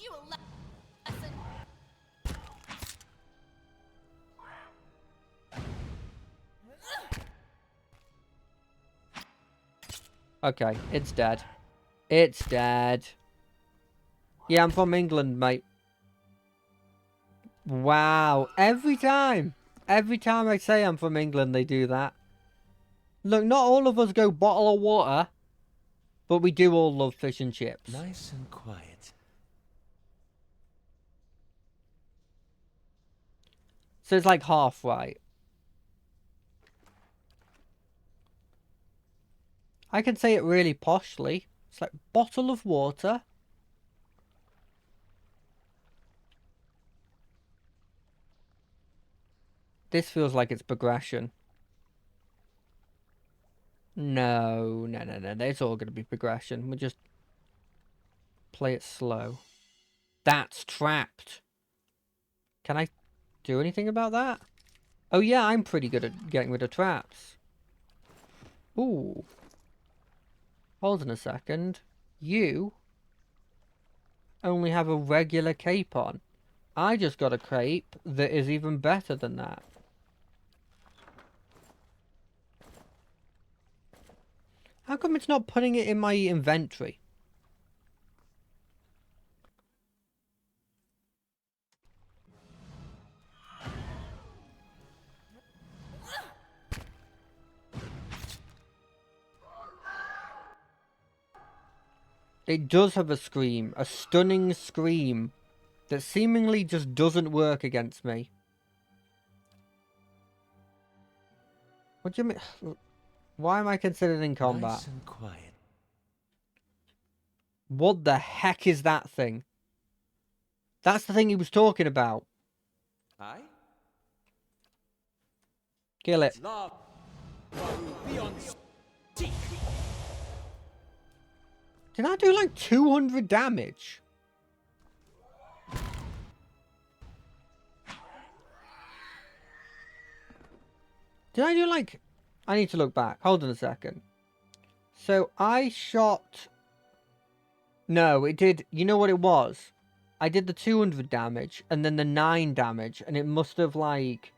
you a lesson. Okay, it's dead. It's dead. Yeah, I'm from England, mate. Wow. Every time I say I'm from England, they do that. Look, not all of us go bottle of water, but we do all love fish and chips. Nice and quiet. So it's like half right. I can say it really poshly. It's like bottle of water. This feels like it's progression. No. It's all going to be progression. We'll just play it slow. That's trapped. Can I do anything about that? Oh yeah, I'm pretty good at getting rid of traps. Ooh. Hold on a second. You only have a regular cape on. I just got a cape that is even better than that. How come it's not putting it in my inventory? It does have a scream, a stunning scream that seemingly just doesn't work against me. What do you mean? Why am I considered in combat? Nice and quiet. What the heck is that thing? That's the thing he was talking about. Aye? Kill it. Love. Beyond seek. Did I do like 200 damage? Did I do like... I need to look back. Hold on a second. So I shot... No, it did... You know what it was? I did the 200 damage and then the 9 damage. And it must have like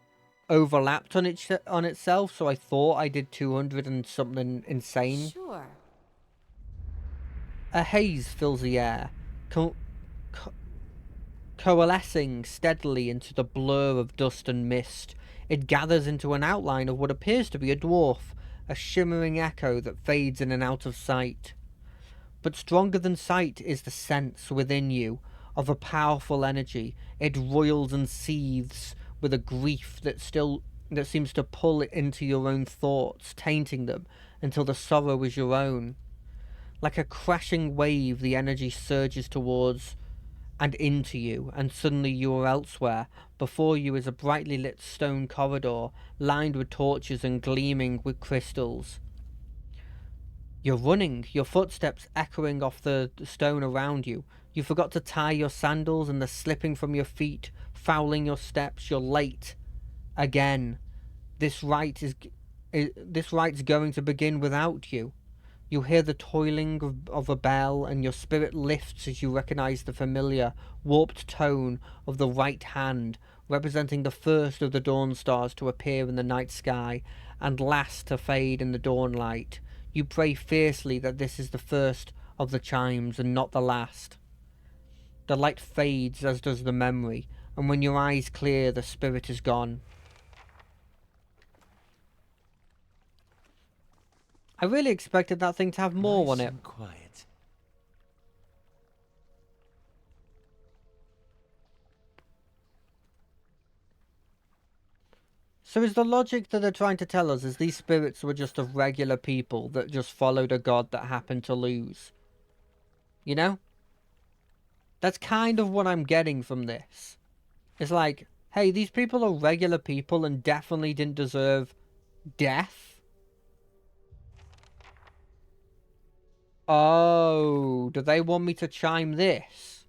overlapped on itself. So I thought I did 200 and something insane. Sure. A haze fills the air, coalescing steadily into the blur of dust and mist. It gathers into an outline of what appears to be a dwarf, a shimmering echo that fades in and out of sight. But stronger than sight is the sense within you of a powerful energy. It roils and seethes with a grief that seems to pull it into your own thoughts, tainting them until the sorrow is your own. Like a crashing wave, the energy surges towards and into you, and suddenly you are elsewhere. Before you is a brightly lit stone corridor, lined with torches and gleaming with crystals. You're running, your footsteps echoing off the stone around you. You forgot to tie your sandals, and they're slipping from your feet, fouling your steps. You're late. Again. This rite's going to begin without you. You hear the tolling of a bell, and your spirit lifts as you recognize the familiar, warped tone of the right hand, representing the first of the dawn stars to appear in the night sky, and last to fade in the dawn light. You pray fiercely that this is the first of the chimes, and not the last. The light fades, as does the memory, and when your eyes clear, the spirit is gone. I really expected that thing to have more on Nice it. and quiet. So is the logic that they're trying to tell us is these spirits were just of regular people that just followed a god that happened to lose? You know? That's kind of what I'm getting from this. It's like, hey, these people are regular people and definitely didn't deserve death. Oh, do they want me to chime this?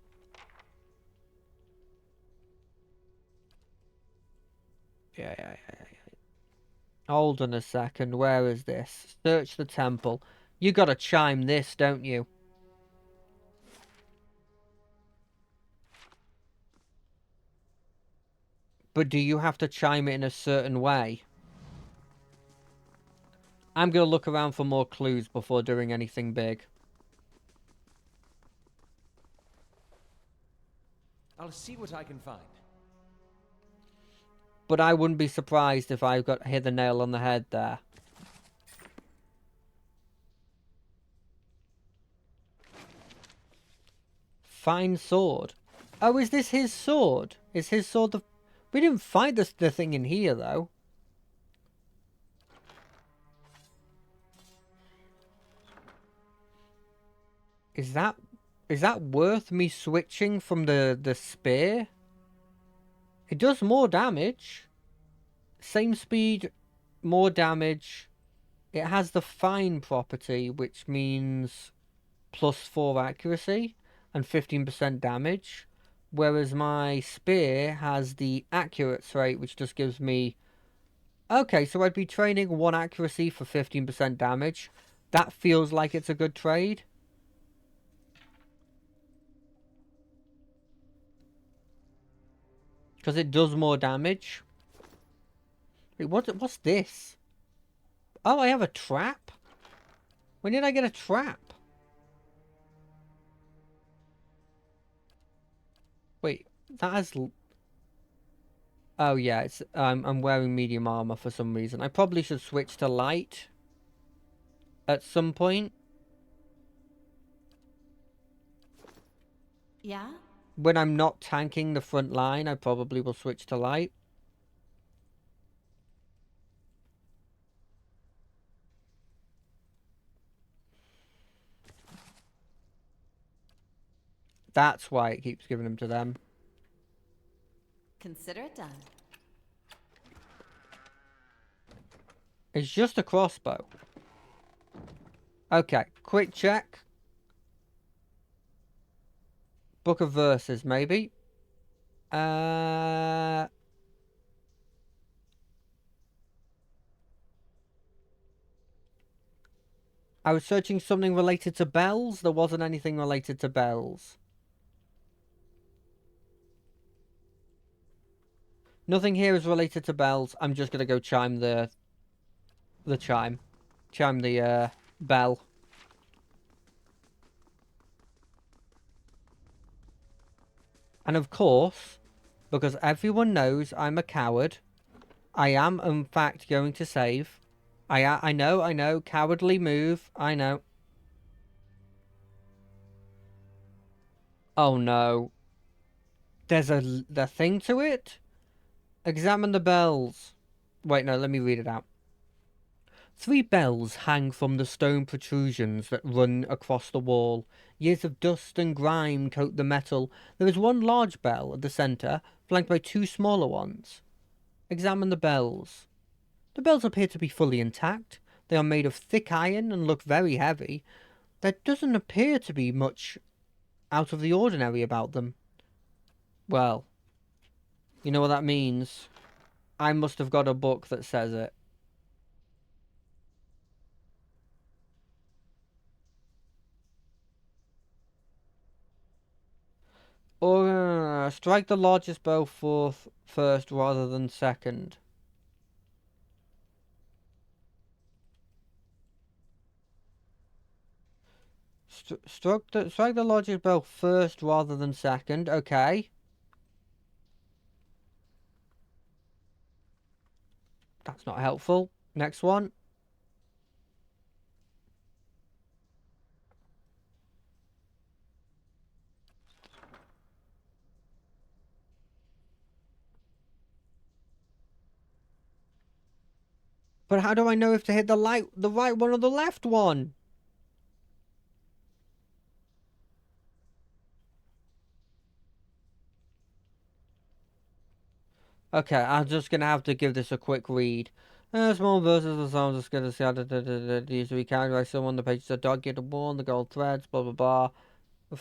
Yeah. Hold on a second, where is this? Search the temple. You gotta chime this, don't you? But do you have to chime it in a certain way? I'm gonna look around for more clues before doing anything big. I'll see what I can find. But I wouldn't be surprised if I hit the nail on the head there. Fine sword. Oh, is this his sword? Is his sword the... We didn't find the thing in here, though. Is that worth me switching from the spear? It does more damage. Same speed, more damage. It has the fine property, which means +4 accuracy and 15% damage. Whereas my spear has the accurate rate, which just gives me... Okay, so I'd be trading 1 accuracy for 15% damage. That feels like it's a good trade. Because it does more damage. Wait, what's this? Oh, I have a trap? When did I get a trap? Wait, that has... Oh yeah, it's I'm wearing medium armor for some reason. I probably should switch to light at some point. Yeah? When I'm not tanking the front line, I probably will switch to light. That's why it keeps giving them to them. Consider it done. It's just a crossbow. Okay, quick check. Book of Verses, maybe. I was searching something related to bells. There wasn't anything related to bells. Nothing here is related to bells. I'm just gonna go chime the chime. Chime the bell. And of course, because everyone knows I'm a coward, I am in fact going to save. I know, cowardly move, I know. Oh no. There's the thing to it? Examine the bells. Wait, no, let me read it out. 3 bells hang from the stone protrusions that run across the wall. Years of dust and grime coat the metal. There is 1 large bell at the centre, flanked by 2 smaller ones. Examine the bells. The bells appear to be fully intact. They are made of thick iron and look very heavy. There doesn't appear to be much out of the ordinary about them. Well, you know what that means? I must have got a book that says it. Strike the largest bow first rather than second. Strike the largest bow first rather than second. Okay. That's not helpful. Next one. But how do I know if to hit the right one or the left one? Okay, I'm just gonna have to give this a quick read. Small verses of songs are going to see how these to be carried by someone. The pages are dog eared and worn, the gold threads, blah blah blah,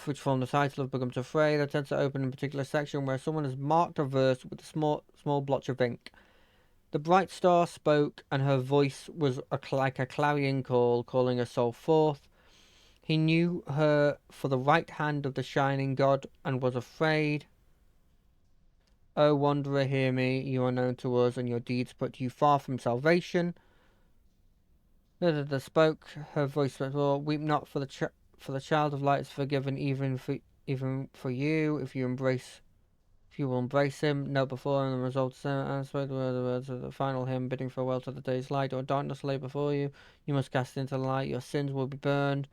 which form the title of Becomes Afraid. I tend to open in a particular section where someone has marked a verse with a small blotch of ink. The bright star spoke, and her voice was like a clarion call, calling her soul forth. He knew her for the right hand of the shining god, and was afraid. O wanderer, hear me, you are known to us, and your deeds put you far from salvation. The spoke, her voice was, well, weep not, for the child of light is forgiven, even for you, if you will embrace him. Note before him the results, and spoke the words of the final hymn, bidding farewell to the day's light. Or darkness lay before you, you must cast into the light. Your sins will be burned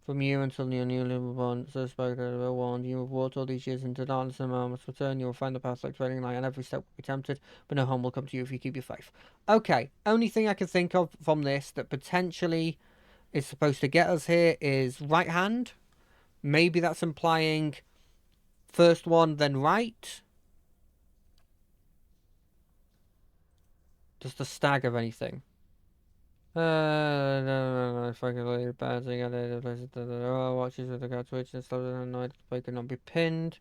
from you until your newly born. So spoke the warned. You have walked all these years into darkness, and must return. You will find the path like treading light, and every step will be tempted, but no harm will come to you if you keep your faith. Okay, only thing I can think of from this that potentially is supposed to get us here is right hand. Maybe that's implying first one, then right. Does the stag have anything? No, fucking later, bad thing. Watches with the cat twitch and slows down night. The boy cannot be pinned.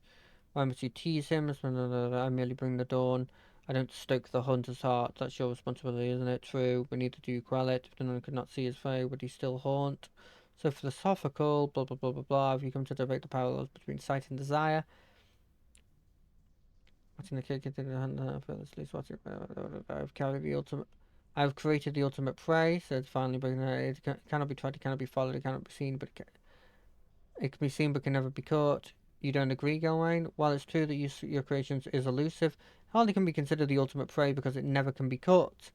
Why must you tease him? I merely bring the dawn. I don't stoke the hunter's heart. That's your responsibility, isn't it? True, but neither do you quell it. If anyone could not see his foe, would he still haunt? So philosophical, blah blah blah blah blah. Have you come to debate the parallels between sight and desire? Watching the kid continue to hunt effortlessly. I've carried the ultimate. I've created the ultimate prey. Said finally, but it cannot be tried. It cannot be followed. It cannot be seen, but it can be seen, but can never be caught. You don't agree, Gawain? While it's true that your creation is elusive, it hardly can be considered the ultimate prey because it never can be caught.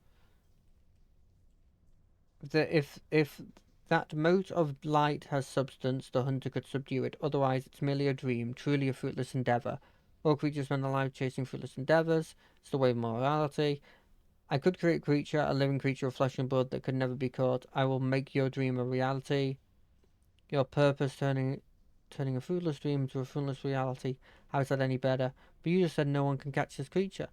If that mote of light has substance, the hunter could subdue it. Otherwise, it's merely a dream, truly a fruitless endeavour. All creatures spend their lives chasing fruitless endeavours. It's the way of morality. I could create a creature, a living creature of flesh and blood that could never be caught. I will make your dream a reality. Your purpose turning a fruitless dream into a fruitless reality. How is that any better? But you just said no one can catch this creature.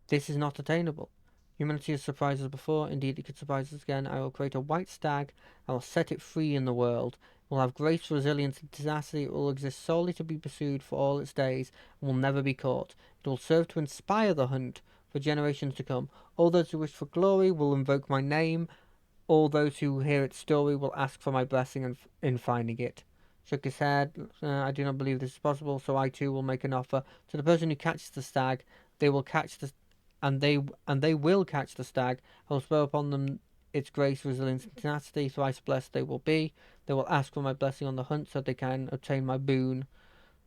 This is not attainable. Humanity has surprised us before. Indeed, it could surprise us again. I will create a white stag. I will set it free in the world. It will have grace, resilience, and tenacity. It will exist solely to be pursued for all its days and will never be caught. It will serve to inspire the hunt for generations to come. All those who wish for glory will invoke my name. All those who hear its story will ask for my blessing in finding it. Shook his head. I do not believe this is possible, so I too will make an offer to the person who catches the stag. They will catch the and they will catch the stag. I will spell upon them its grace, resilience, and tenacity. Thrice blessed they will be. They will ask for my blessing on the hunt, so they can obtain my boon.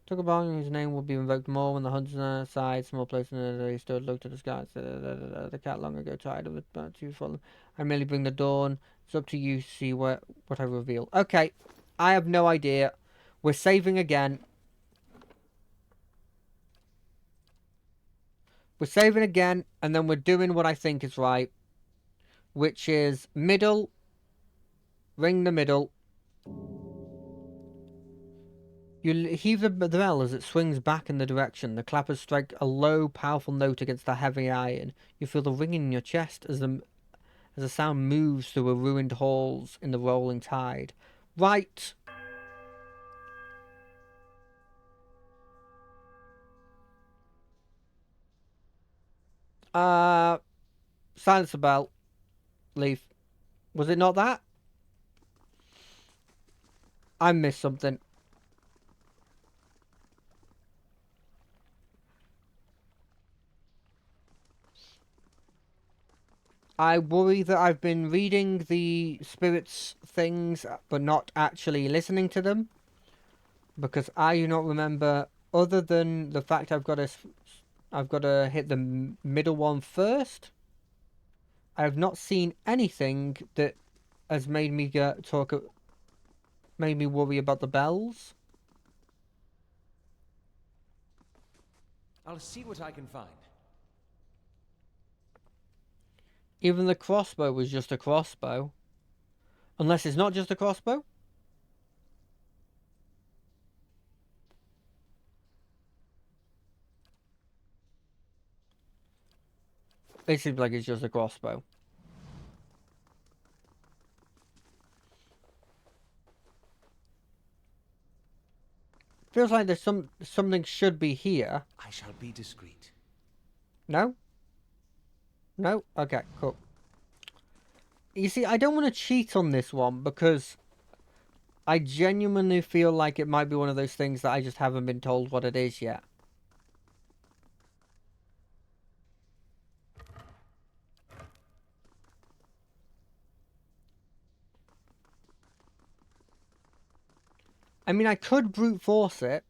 Took a bong, whose name will be invoked more when the hunter's side, small place in the he stood, looked at the sky, said, the cat long ago tired of it, but too full. I merely bring the dawn. It's up to you to see what I reveal. Okay, I have no idea. We're saving again. We're saving again, and then we're doing what I think is right, which is middle, ring the middle. You heave the bell as it swings back in the direction. The clappers strike a low, powerful note against the heavy iron. You feel the ringing in your chest as the sound moves through a ruined halls in the rolling tide. Right. Silence the bell. Leave. Was it not that? I missed something. I worry that I've been reading the spirits things, but not actually listening to them. Because I do not remember, other than the fact I've got to hit the middle one first. I have not seen anything that has made me made me worry about the bells. I'll see what I can find. Even the crossbow was just a crossbow. Unless it's not just a crossbow. It seems like it's just a crossbow. Feels like there's something should be here. I shall be discreet. No? No? Okay, cool. You see, I don't want to cheat on this one because I genuinely feel like it might be one of those things that I just haven't been told what it is yet. I mean, I could brute force it.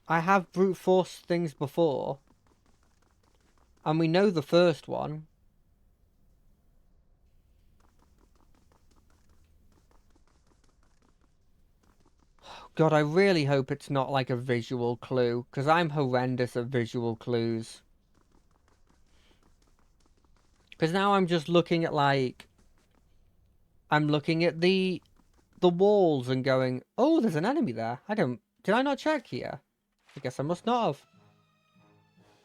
I have brute forced things before. And we know the first one. God, I really hope it's not like a visual clue, because I'm horrendous at visual clues. Because now I'm just looking at, like... I'm looking at the walls and going, oh, there's an enemy there. Did I not check here? I guess I must not have.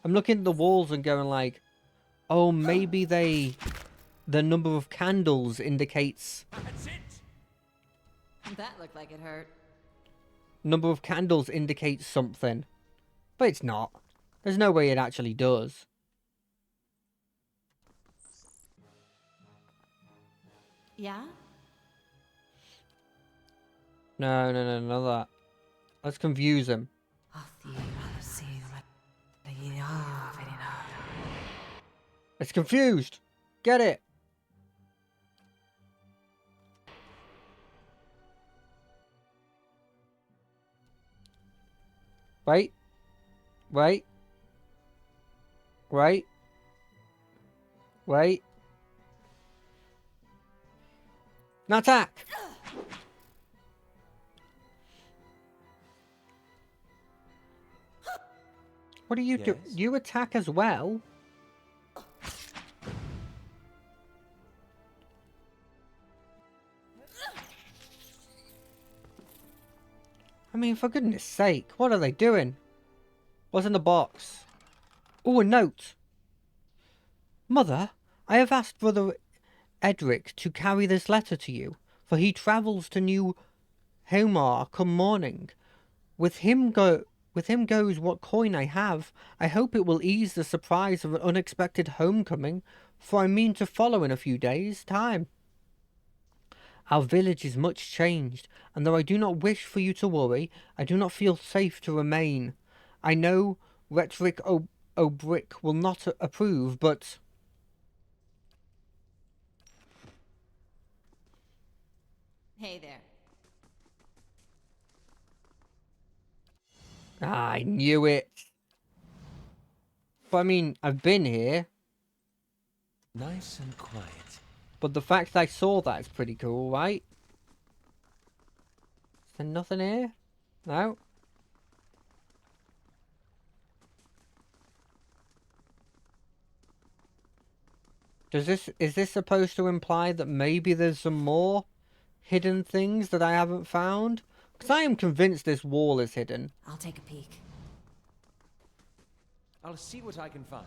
I'm looking at the walls and going like, oh, maybe the number of candles indicates... That's it! That looked like it hurt. Number of candles indicates something. But it's not. There's no way it actually does. Yeah? No, none of that. Let's confuse him. It's confused. Get it? Wait. Wait. Wait. Wait. Now attack! What do you do? Yes? You attack as well? I mean, for goodness sake, what are they doing? What's in the box? Oh, a note. Mother, I have asked Brother Edric to carry this letter to you, for he travels to New Homar come morning. With him goes what coin I have. I hope it will ease the surprise of an unexpected homecoming, for I mean to follow in a few days' time. Our village is much changed, and though I do not wish for you to worry, I do not feel safe to remain. I know Rhetoric O'Brick will not approve, but... Hey there. I knew it. But I mean, I've been here. Nice and quiet. But the fact that I saw that is pretty cool, right? Is there nothing here? No? Is this supposed to imply that maybe there's some more hidden things that I haven't found? Because I am convinced this wall is hidden. I'll take a peek. I'll see what I can find.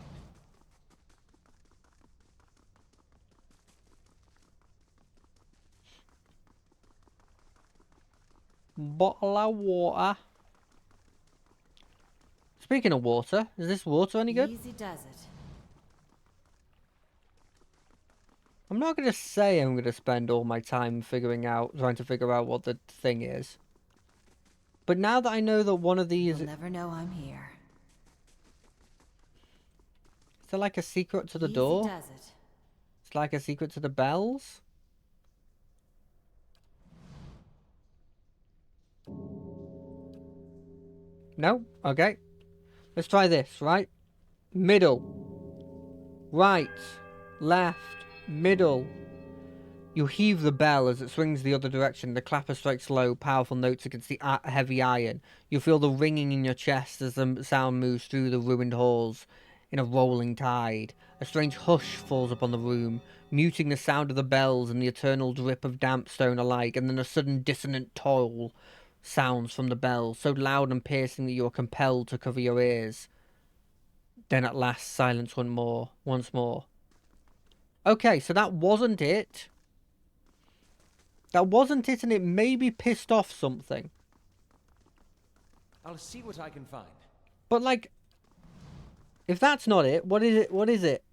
Bottle of water. Speaking of water, is this water any good? Easy does it. I'm not going to say I'm going to spend all my time trying to figure out what the thing is. But now that I know that one of these... You'll never know I'm here. there like a secret to the Easy door? does it. It's like a secret to the bells? No? Okay. Let's try this, right? Middle. Right. Left. Middle. You heave the bell as it swings the other direction. The clapper strikes low, powerful notes against the heavy iron. You feel the ringing in your chest as the sound moves through the ruined halls in a rolling tide. A strange hush falls upon the room, muting the sound of the bells and the eternal drip of damp stone alike, and then a sudden dissonant toll sounds from the bells, so loud and piercing that you are compelled to cover your ears. Then at last, silence once more. Okay, so that wasn't it. That wasn't it, and it maybe pissed off something. I'll see what I can find. But, like, if that's not it, what is it? What is it?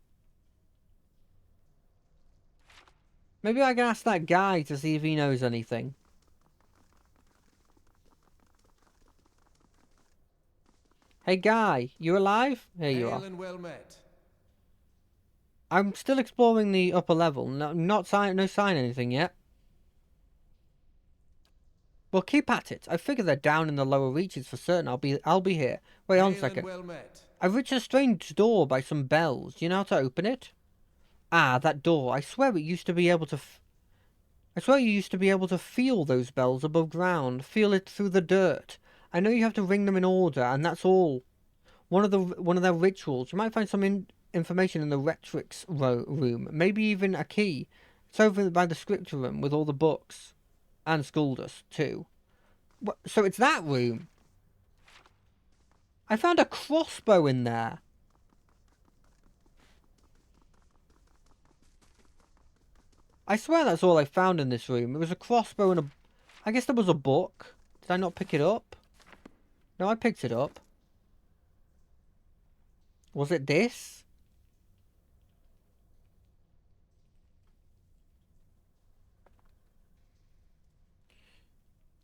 Maybe I can ask that guy to see if he knows anything. Hey, guy, you alive? Here you are. Hail and well met. I'm still exploring the upper level. No sign anything yet. Well, keep at it. I figure they're down in the lower reaches for certain. I'll be here. Wait on a second. Well met. I've reached a strange door by some bells. Do you know how to open it? Ah, that door. I swear it used to be able to... I swear you used to be able to feel those bells above ground. Feel it through the dirt. I know you have to ring them in order, and that's all. One of their rituals. You might find some information in the Retrix room. Maybe even a key. It's over by the scripture room with all the books. And Skuldus, too. So it's that room. I found a crossbow in there. I swear that's all I found in this room. It was a crossbow and a... I guess there was a book. Did I not pick it up? No, I picked it up. Was it this?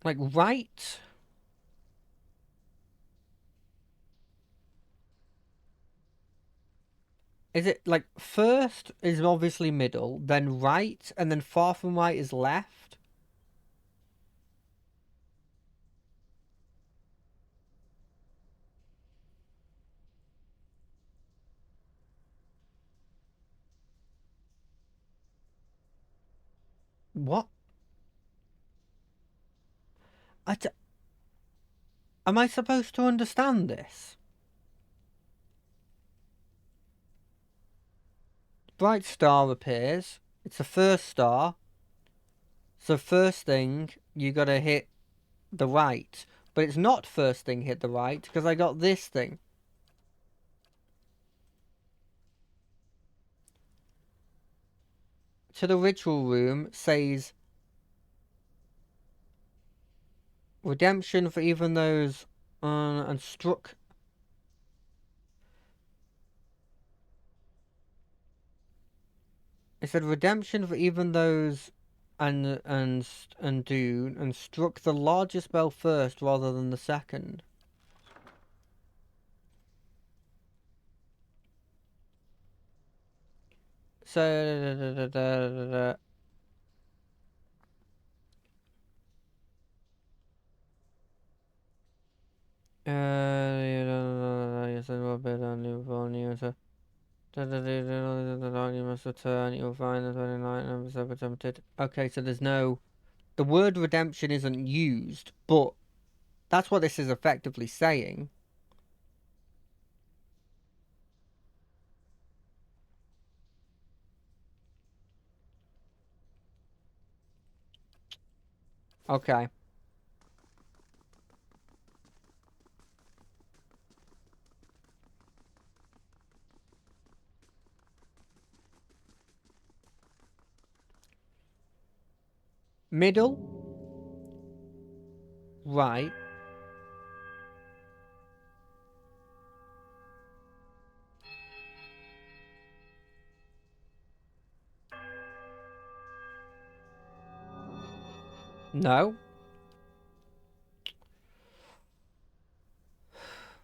Like, right? Is it, like, first is obviously middle, then right, and then far from right is left? What? Am I supposed to understand this? Bright star appears. It's the first star. So first thing, you gotta hit the right. But it's not first thing hit the right, because I got this thing. To the ritual room says... Redemption for even those... and struck... It said redemption for even those... and struck the largest bell first rather than the second. So... Yes, a little bit on new phone. You must return. You'll find the 29 numbers have attempted. Okay, so there's no. The word redemption isn't used, but that's what this is effectively saying. Okay. Middle. Right. No.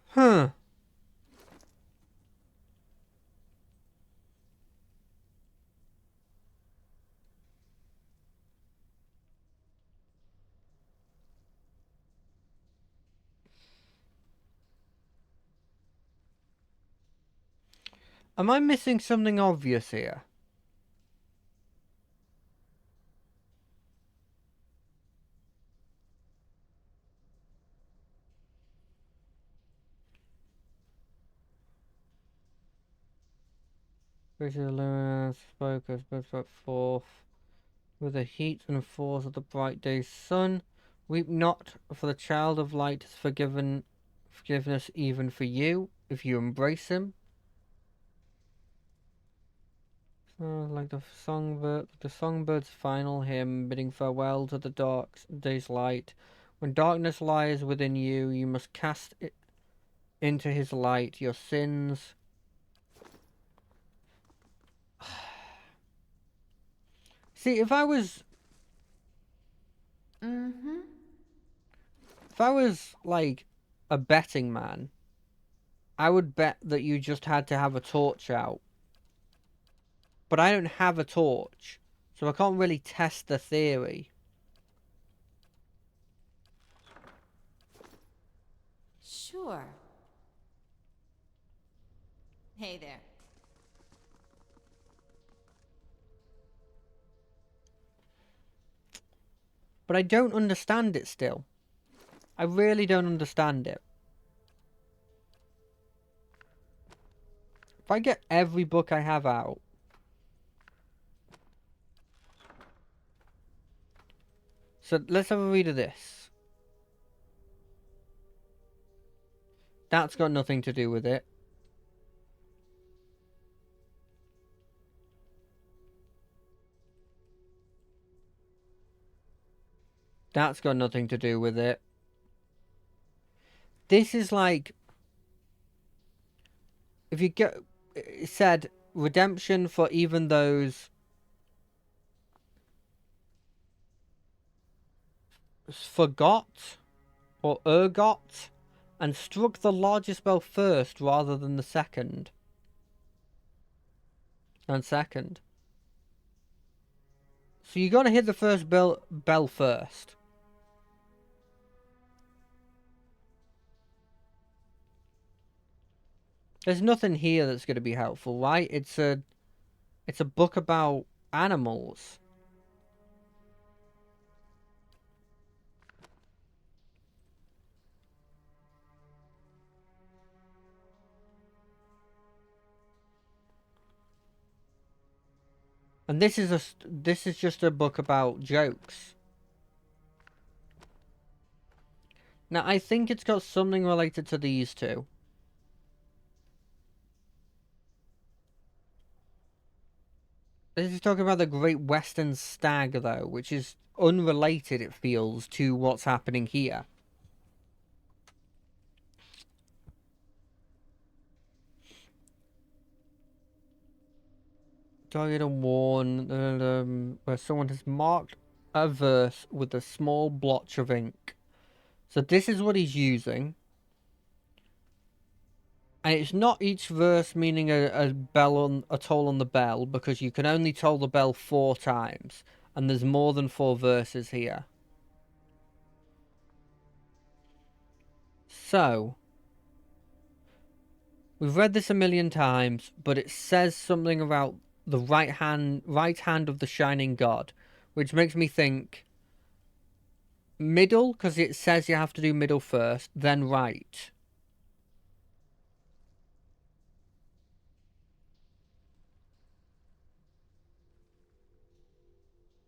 Huh. Am I missing something obvious here? Richard Lewis spoke as brought forth with the heat and force of the bright day's sun. Weep not, for the child of light has forgiveness even for you, if you embrace him. Like the songbird's final hymn, bidding farewell to the dark day's light. When darkness lies within you, you must cast it into his light. Your sins. See, if I was like a betting man, I would bet that you just had to have a torch out. But I don't have a torch, so I can't really test the theory. Sure. Hey there. But I don't understand it still. I really don't understand it. If I get every book I have out, so let's have a read of this. That's got nothing to do with it. That's got nothing to do with it. This is like, if you get, it said redemption for even those forgot or ergot and struck the largest bell first rather than the second. And second. So you gotta hit the first bell first. There's nothing here that's gonna be helpful, right? It's a book about animals. And this is just a book about jokes. Now I think it's got something related to these two. This is talking about the Great Western Stag, though, which is unrelated, it feels, to what's happening here. Target and warn, where someone has marked a verse with a small blotch of ink. So this is what he's using. And it's not each verse meaning a toll on the bell, because you can only toll the bell 4 times. And there's more than 4 verses here. So, we've read this a million times, but it says something about the right hand of the shining god, which makes me think middle, because it says you have to do middle first, then right.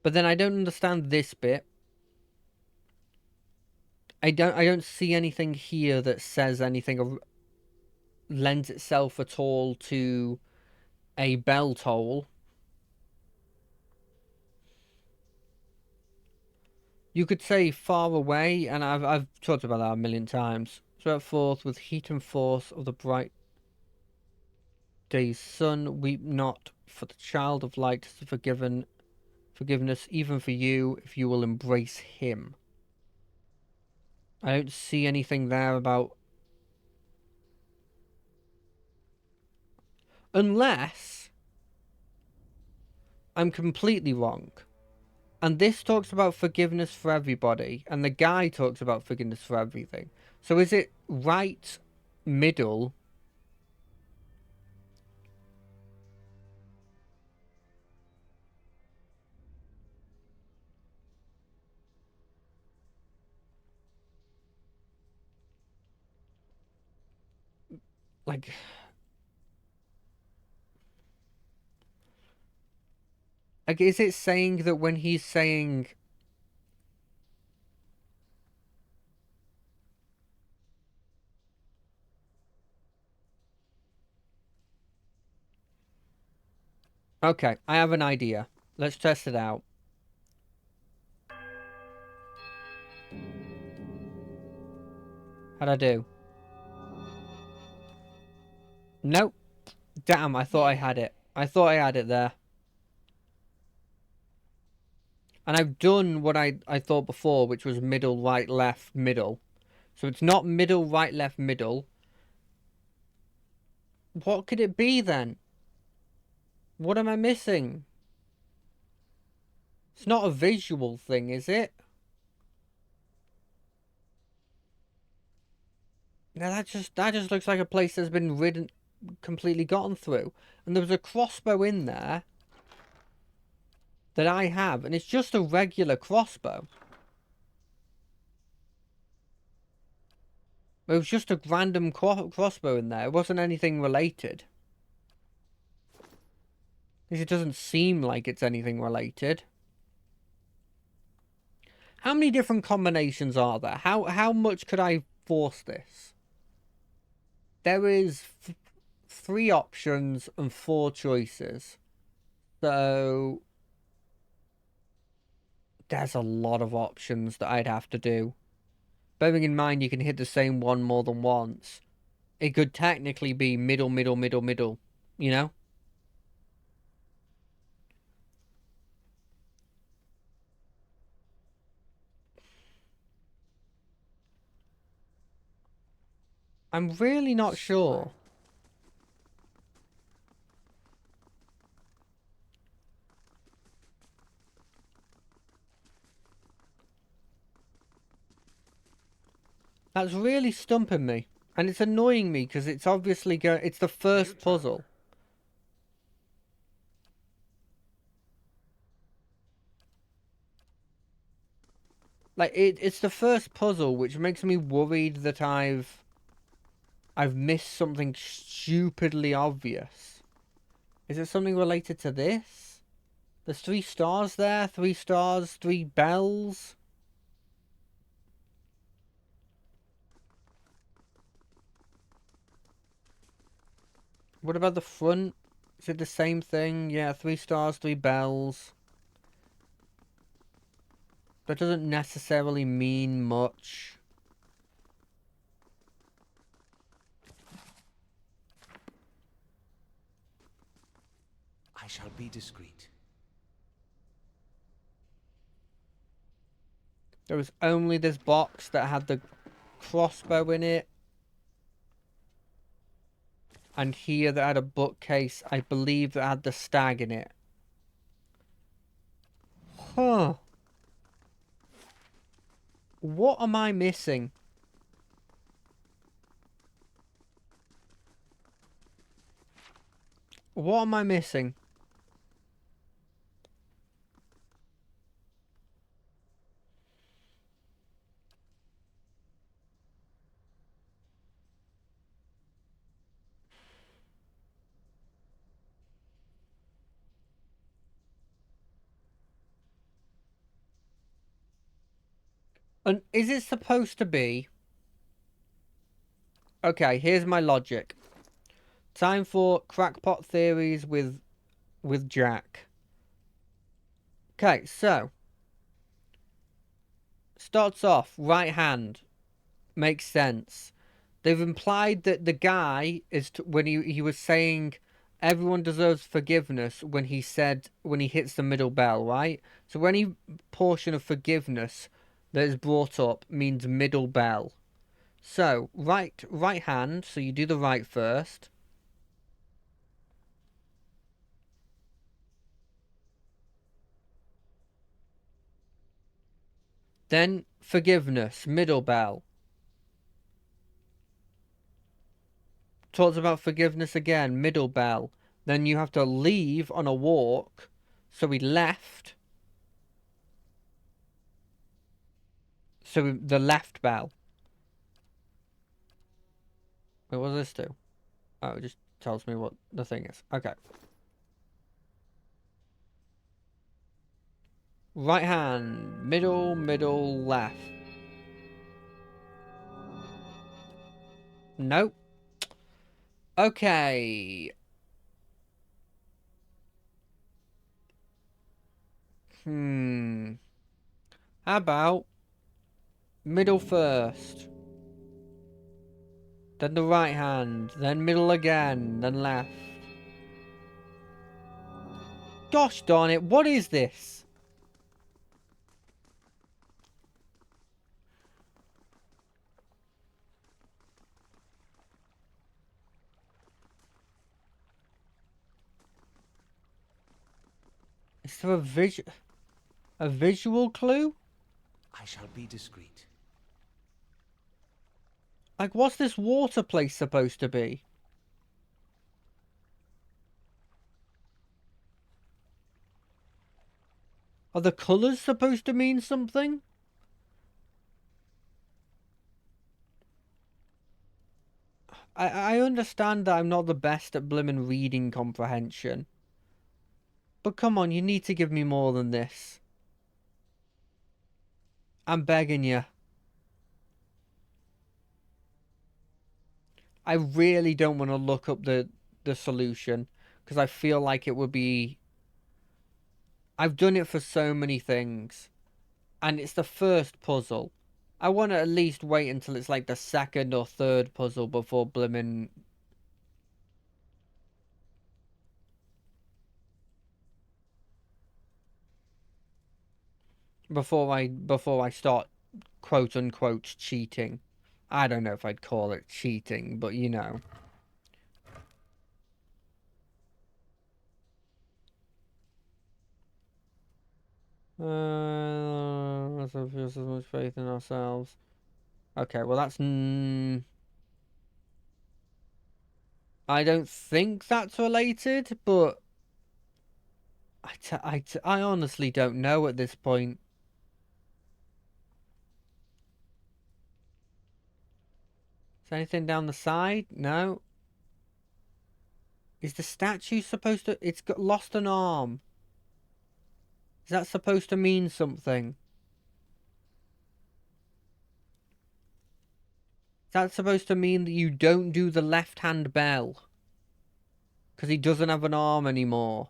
But then I don't understand this bit. I don't see anything here that says anything or lends itself at all to a bell toll. You could say far away, and I've talked about that a million times. Sweat forth with heat and force of the bright day's sun. Weep not, for the child of light has forgiveness even for you, if you will embrace him. I don't see anything there about... Unless I'm completely wrong. And this talks about forgiveness for everybody, and the guy talks about forgiveness for everything. So is it right, middle, Like, is it saying that when he's saying... Okay, I have an idea. Let's test it out. How'd I do? Nope. Damn, I thought I had it. I thought I had it there. And I've done what I thought before, which was middle, right, left, middle. So it's not middle, right, left, middle. What could it be then? What am I missing? It's not a visual thing, is it? Now that just looks like a place that's been completely gotten through. And there was a crossbow in there that I have, and it's just a regular crossbow. It was just a random crossbow in there. It wasn't anything related. At least it doesn't seem like it's anything related. How many different combinations are there? How much could I force this? There is 3 options and 4 choices. So there's a lot of options that I'd have to do. Bearing in mind you can hit the same one more than once. It could technically be middle, middle, middle, middle. You know? I'm really not sure. That's really stumping me. And it's annoying me because it's obviously it's the first puzzle. Like it's the first puzzle, which makes me worried that I've missed something stupidly obvious. Is it something related to this? There's 3 stars there, 3 stars, 3 bells. What about the front? Is it the same thing? Yeah, 3 stars, 3 bells. That doesn't necessarily mean much. I shall be discreet. There was only this box that had the crossbow in it. And here that had a bookcase, I believe, that had the stag in it. Huh. What am I missing? What am I missing? And is it supposed to be... Okay, here's my logic. Time for crackpot theories with Jack. Okay, so... Starts off, right hand. Makes sense. They've implied that the guy is... when he was saying... Everyone deserves forgiveness when he hits the middle bell, right? So any portion of forgiveness that is brought up means middle bell. So, right hand, so you do the right first. Then forgiveness, middle bell. Talks about forgiveness again, middle bell. Then you have to leave on a walk. So we left. So the left bell. Wait, what does this do? Oh, it just tells me what the thing is. Okay. Right hand, middle, middle, left. Nope. Okay. How about middle first? Then the right hand, then middle again, then left. Gosh darn it, what is this? Is there a visual clue? I shall be discreet. Like, what's this water place supposed to be? Are the colours supposed to mean something? I understand that I'm not the best at blimmin' reading comprehension. But come on, you need to give me more than this. I'm begging you. I really don't want to look up the solution, because I feel like it would be... I've done it for so many things, and it's the first puzzle. I want to at least wait until it's like the second or third puzzle before blimmin'... Before I start quote unquote cheating. I don't know if I'd call it cheating, but you know. Let's have as much faith in ourselves. Okay, well that's... I don't think that's related, but... I honestly don't know at this point. Is there anything down the side? No. Is the statue supposed to... It's got lost an arm. Is that supposed to mean something? Is that supposed to mean that you don't do the left-hand bell? Because he doesn't have an arm anymore.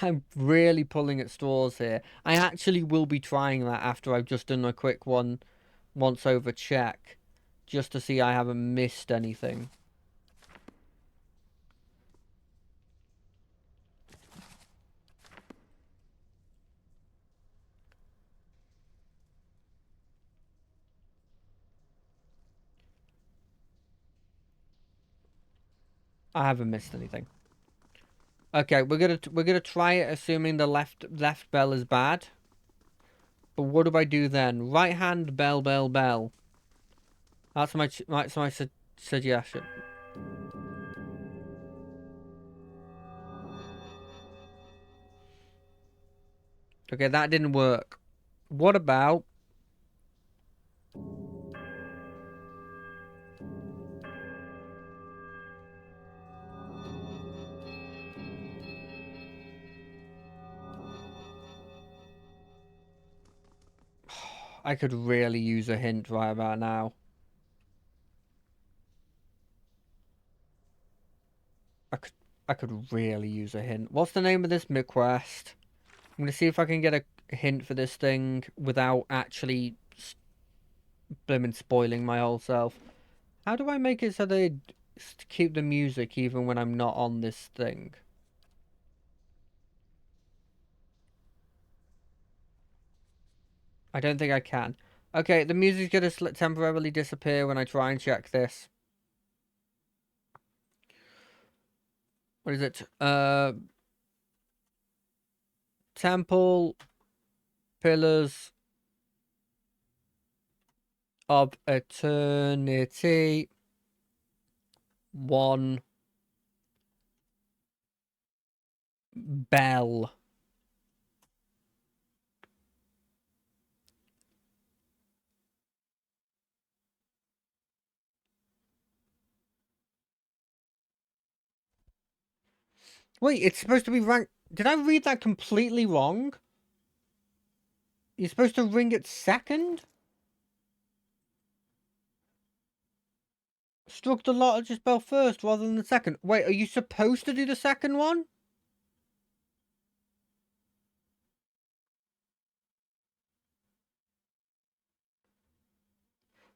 I'm really pulling at straws here. I actually will be trying that after I've just done a quick once over check. Just to see I haven't missed anything. I haven't missed anything. Okay, we're gonna try it assuming the left bell is bad. But what do I do then? Right hand bell bell bell. That's my suggestion. Okay, that didn't work. What about... I could really use a hint right about now. I could really use a hint. What's the name of this quest? I'm gonna see if I can get a hint for this thing without actually blimmin' spoiling my whole self. How do I make it so they keep the music even when I'm not on this thing? I don't think I can. Okay, the music's gonna temporarily disappear when I try and check this. What is it? Temple Pillars of Eternity 1 Bell. Wait, it's supposed to be ranked... Did I read that completely wrong? You're supposed to ring it second? Struck the largest bell first rather than the second. Wait, are you supposed to do the second one?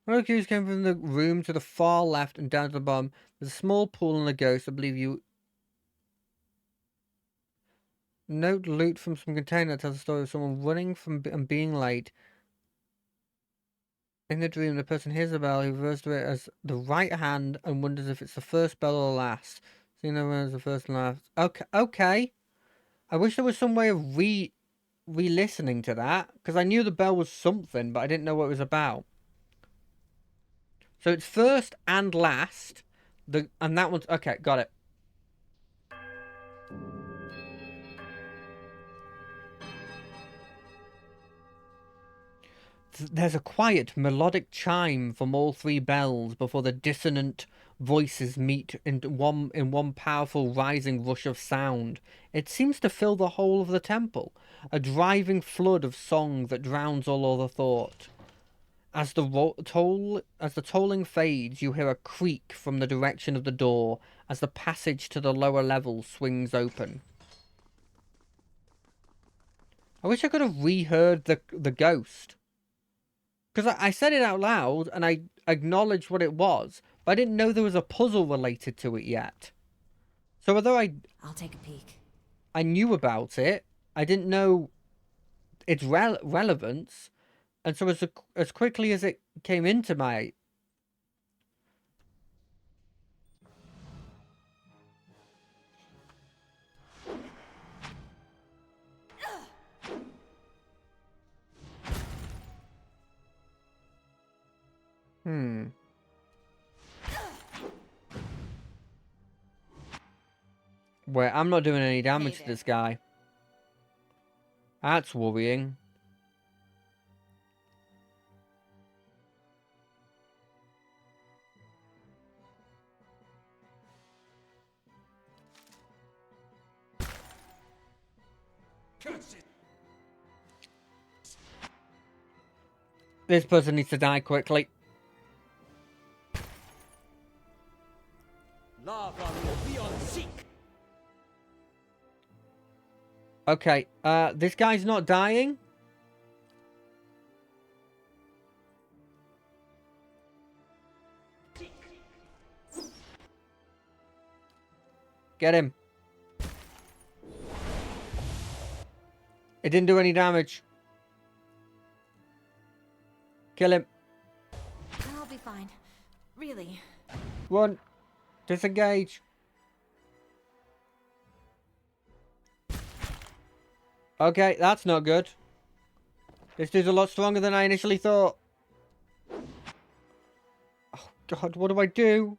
One of the cues came from the room to the far left and down to the bottom. There's a small pool and a ghost. I believe you... Note loot from some container that tells the story of someone running from and being late. In the dream, the person hears the bell, he refers to it as the right hand and wonders if it's the first bell or the last. Seeing no one as the first and last. Okay, okay. I wish there was some way of re-listening to that, because I knew the bell was something, but I didn't know what it was about. So it's first and last. And that one's... Okay, got it. There's a quiet, melodic chime from all three bells before the dissonant voices meet in one powerful rising rush of sound. It seems to fill the whole of the temple, a driving flood of song that drowns all other thought. As the tolling fades, you hear a creak from the direction of the door as the passage to the lower level swings open. I wish I could have reheard the ghost. Because I said it out loud, and I acknowledged what it was, but I didn't know there was a puzzle related to it yet. So although I'll take a peek. I knew about it, I didn't know its relevance, and so as quickly as it came into my... Wait, I'm not doing any damage to this guy. That's worrying. This person needs to die quickly. Okay, this guy's not dying. Get him. It didn't do any damage. Kill him. I'll be fine. Really. Run. Disengage. Okay, that's not good. This dude's a lot stronger than I initially thought. Oh, God, what do I do?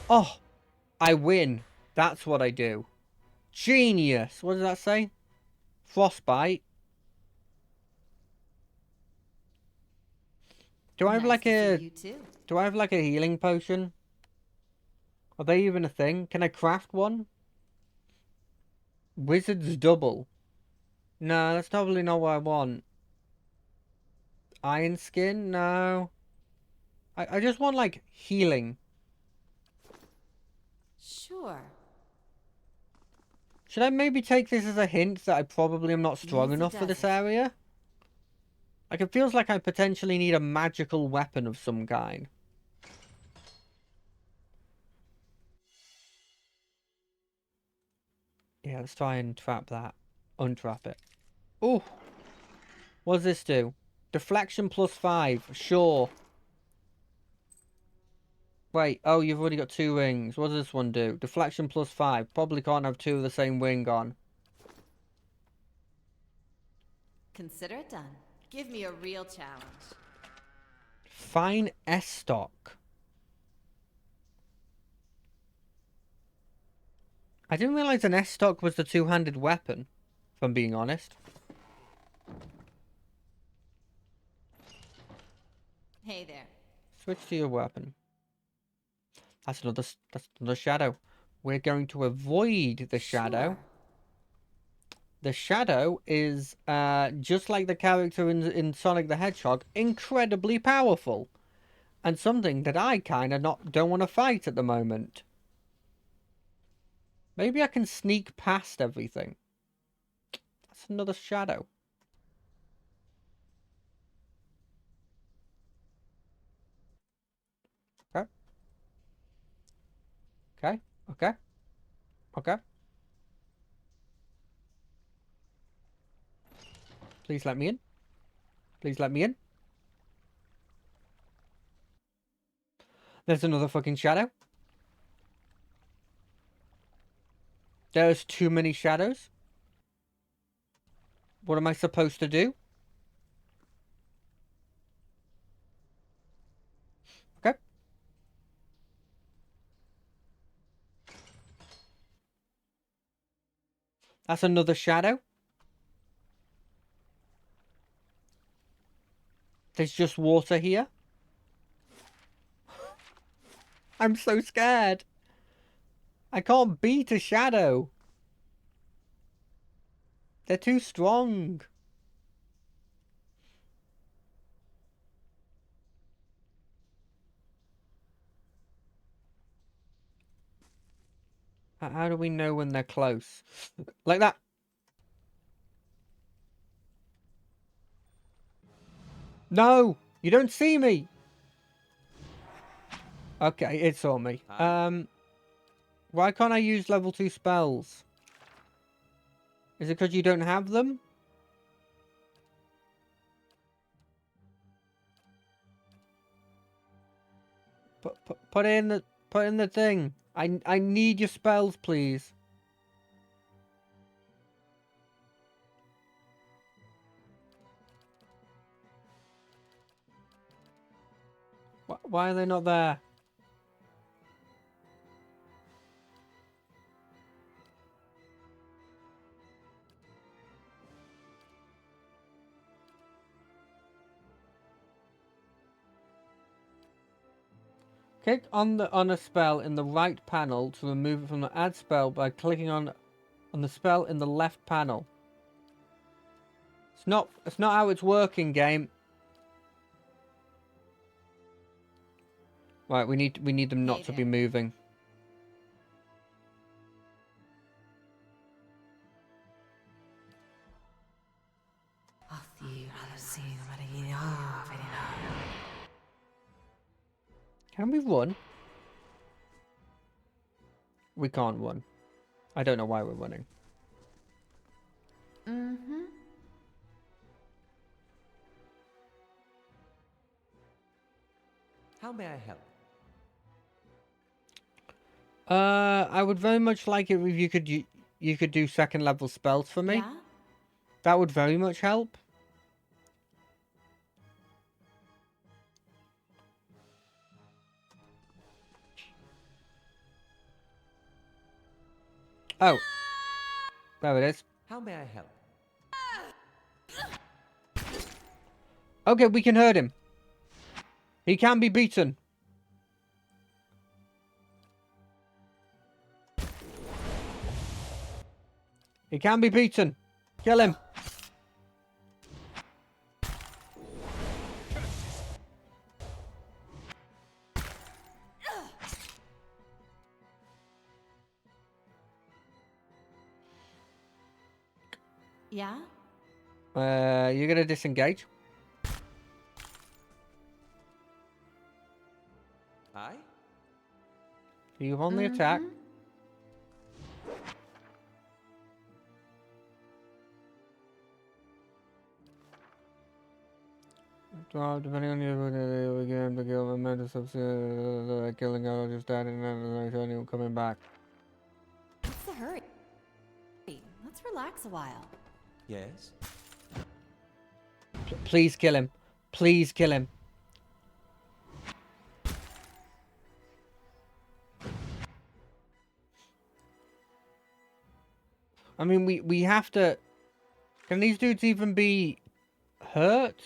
Oh, I win. That's what I do. Genius. What does that say? Frostbite. Do I have like a... Do I have like a healing potion? Are they even a thing? Can I craft one? Wizard's double. No, that's probably not what I want. Iron skin? No. I just want like healing. Sure. Should I maybe take this as a hint that I probably am not strong Yes, it enough for this does. area? Like, it feels like I potentially need a magical weapon of some kind. Yeah, let's try and trap that. Untrap it. Ooh! What does this do? Deflection +5. Sure. Wait, oh, you've already got 2 wings. What does this one do? Deflection +5. Probably can't have 2 of the same wing on. Consider it done. Give me a real challenge. Fine S-stock. I didn't realize an S-stock was the two-handed weapon, if I'm being honest. Hey there. Switch to your weapon. That's another shadow. We're going to avoid the shadow. Sure. The shadow is just like the character in Sonic the Hedgehog, incredibly powerful. And something that I kind of don't want to fight at the moment. Maybe I can sneak past everything. That's another shadow. Okay. Okay. Okay. Okay. Please let me in. Please let me in. There's another fucking shadow. There's too many shadows. What am I supposed to do? Okay. That's another shadow. There's just water here. I'm so scared. I can't beat a shadow. They're too strong. How do we know when they're close? Like that. No! You don't see me! Okay, it saw me. Why can't I use level 2 spells? Is it because you don't have them? Put in the thing. I need your spells, please. Why are they not there? Click on a spell in the right panel to remove it from the add spell by clicking on the spell in the left panel. It's not how it's working, game. Right, we need them not to be moving. Can we run? We can't run. I don't know why we're running. Mm-hmm. How may I help? I would very much like it if you could do second level spells for me. Yeah? That would very much help. Oh. There it is. How may I help? Okay, we can hurt him. He can be beaten. He can be beaten. Kill him. Yeah? You're gonna disengage. Aye? You on the attack. Depending on your game, the kill momentum substitute killing out just died and then coming back. What's the hurry? Let's relax a while. Yes? Please kill him. Please kill him. I mean, we have to... Can these dudes even be hurt?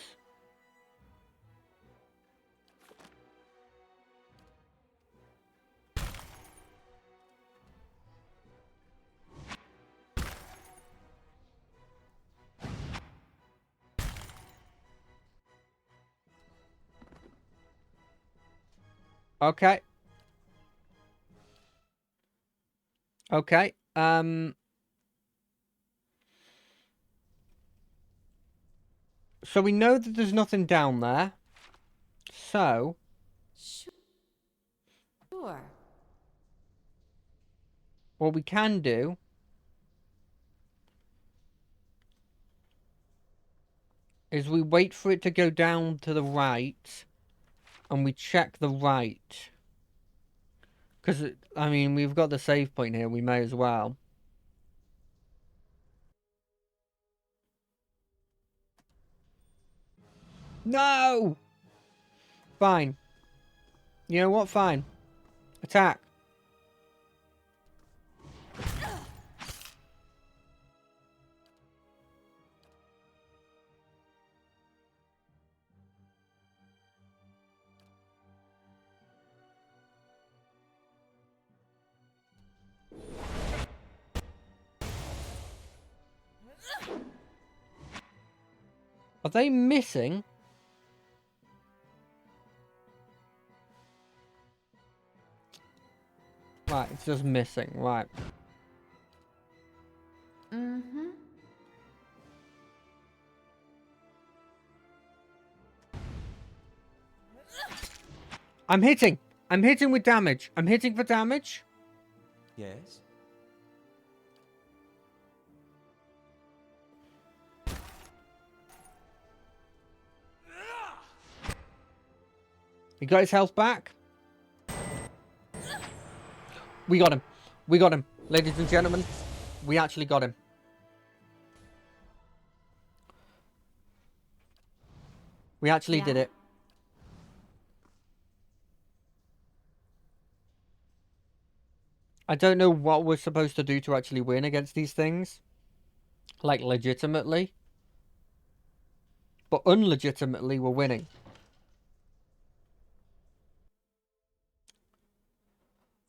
Okay. Okay. So we know that there's nothing down there. So Sure. what we can do is we wait for it to go down to the right and we check the right. Because, I mean, we've got the save point here. We may as well. No! Fine. You know what? Fine. Attack. Are they missing? Right, it's just missing. Right. Mm-hmm. I'm hitting. I'm hitting with damage. I'm hitting for damage. Yes? He got his health back. We got him. We got him. Ladies and gentlemen, we actually got him. We actually did it. I don't know what we're supposed to do to actually win against these things. Like, legitimately. But unlegitimately, we're winning.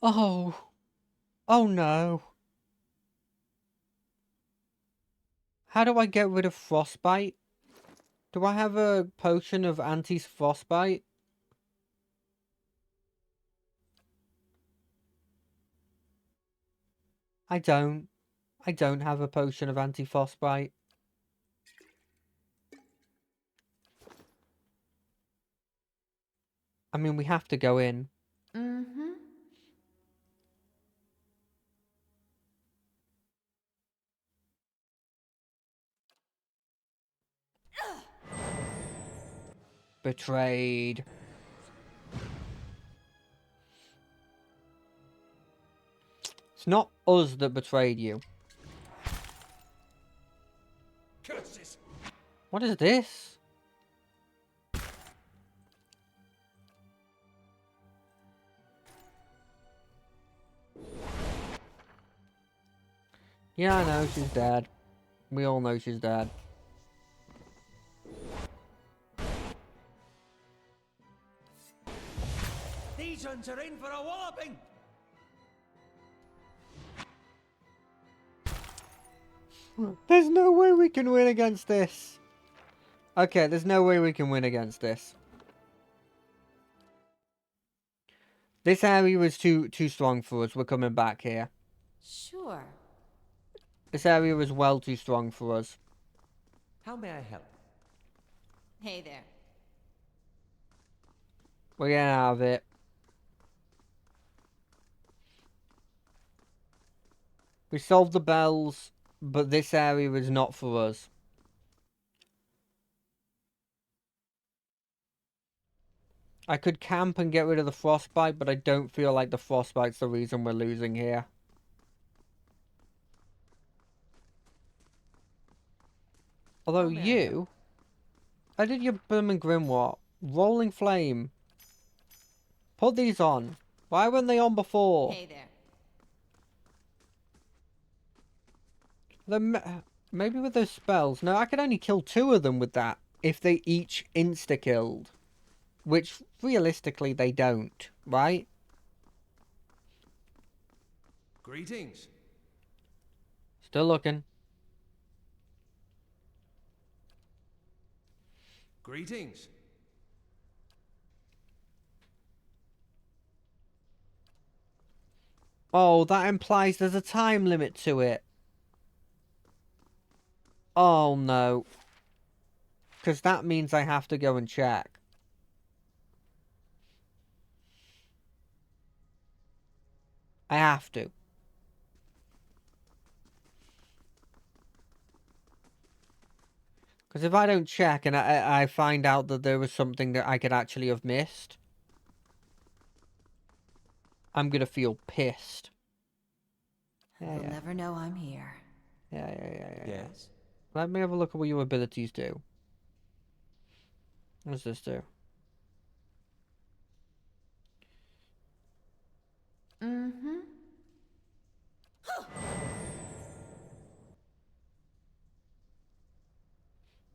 Oh. Oh no. How do I get rid of frostbite? Do I have a potion of anti-frostbite? I don't. I don't have a potion of anti-frostbite. I mean, we have to go in. Mm-hmm. Betrayed. It's not us that betrayed you. Curses! What is this? Yeah, I know she's dead. We all know she's dead. These uns are in for a walloping! There's no way we can win against this. Okay, there's no way we can win against this. This area was too strong for us. We're coming back here. Sure. This area was well too strong for us. How may I help? Hey there. We're getting out of it. We solved the bells, but this area is not for us. I could camp and get rid of the frostbite, but I don't feel like the frostbite's the reason we're losing here. Although you... I did your Bloom and Grimoire. Rolling Flame. Put these on. Why weren't they on before? Hey there. Maybe with those spells. No, I could only kill 2 of them with that. If they each insta-killed. Which, realistically, they don't. Right? Greetings. Still looking. Greetings. Oh, that implies there's a time limit to it. Oh, no. Because that means I have to go and check. I have to. Because if I don't check and I find out that there was something that I could actually have missed, I'm going to feel pissed. Yeah, They'll yeah. never know I'm here. Yeah. Yes? Let me have a look at what your abilities do. What does this do? Mm-hmm.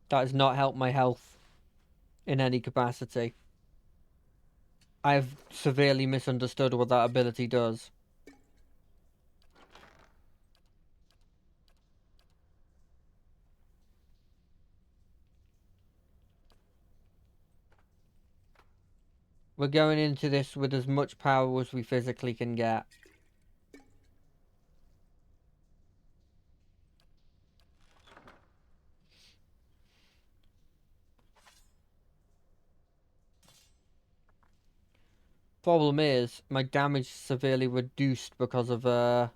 That has not helped my health in any capacity. I've severely misunderstood what that ability does. We're going into this with as much power as we physically can get. Problem is, my damage is severely reduced because of the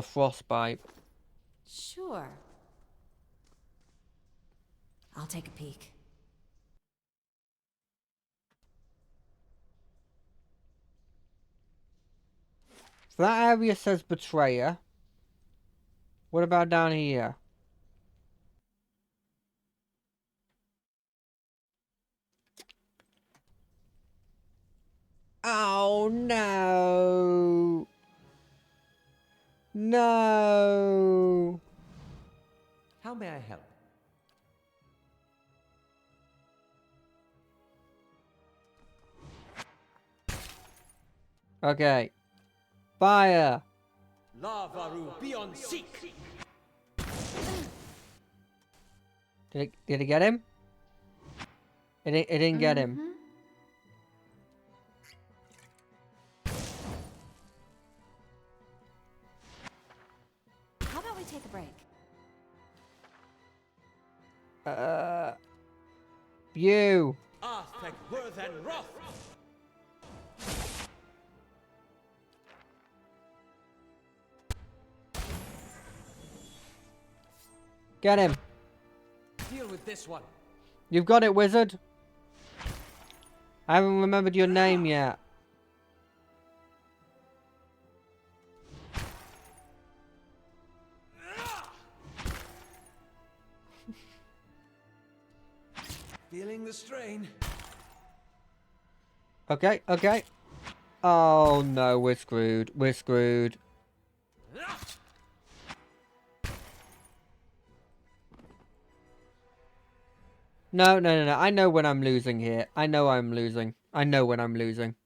frostbite. Sure. I'll take a peek. So that area says betrayer. What about down here? Oh no! No! How may I help? Okay. Fire! Lavaru, be on seek! Did it get him? It didn't get him. How about we take a break? You! Arthek Worthen Roth! Get him! Deal with this one. You've got it, wizard! I haven't remembered your name yet. Feeling the strain. Okay. Oh no, we're screwed. We're screwed. No. I know when I'm losing here. I know I'm losing. I know when I'm losing.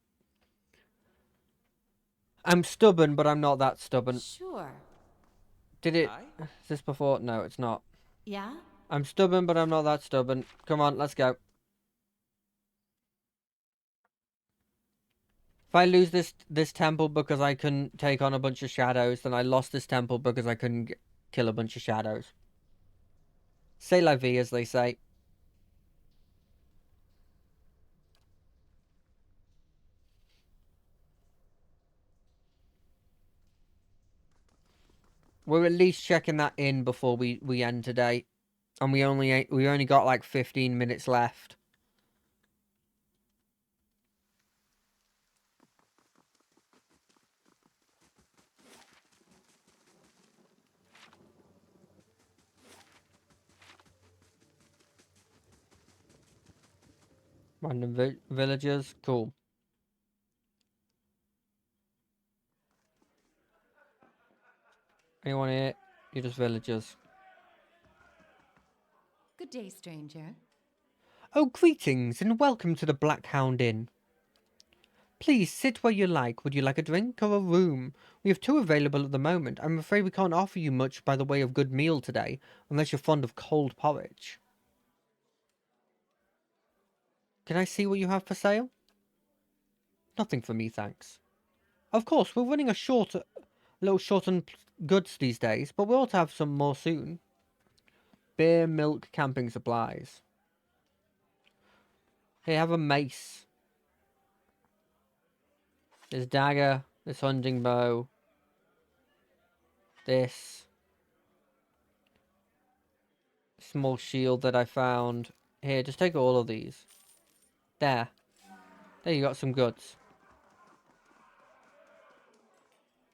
I'm stubborn, but I'm not that stubborn. Sure. Did it... Aye? Is this before? No, it's not. Yeah? I'm stubborn, but I'm not that stubborn. Come on, let's go. If I lose this temple because I couldn't take on a bunch of shadows, then I lost this temple because I couldn't kill a bunch of shadows. C'est la vie, as they say. We're at least checking that in before we end today. And we only got like 15 minutes left. Random villagers, cool. Anyone here? You're just villagers. Good day, stranger. Oh, greetings and welcome to the Black Hound Inn. Please sit where you like. Would you like a drink or a room? We have two available at the moment. I'm afraid we can't offer you much by the way of good meal today, unless you're fond of cold porridge. Can I see what you have for sale? Nothing for me, thanks. Of course, we're running a little short on goods these days, but we ought to have some more soon. Beer, milk, camping supplies. Here, have a mace. This dagger, this hunting bow. This small shield that I found. Here, just take all of these. There. There, you got some goods.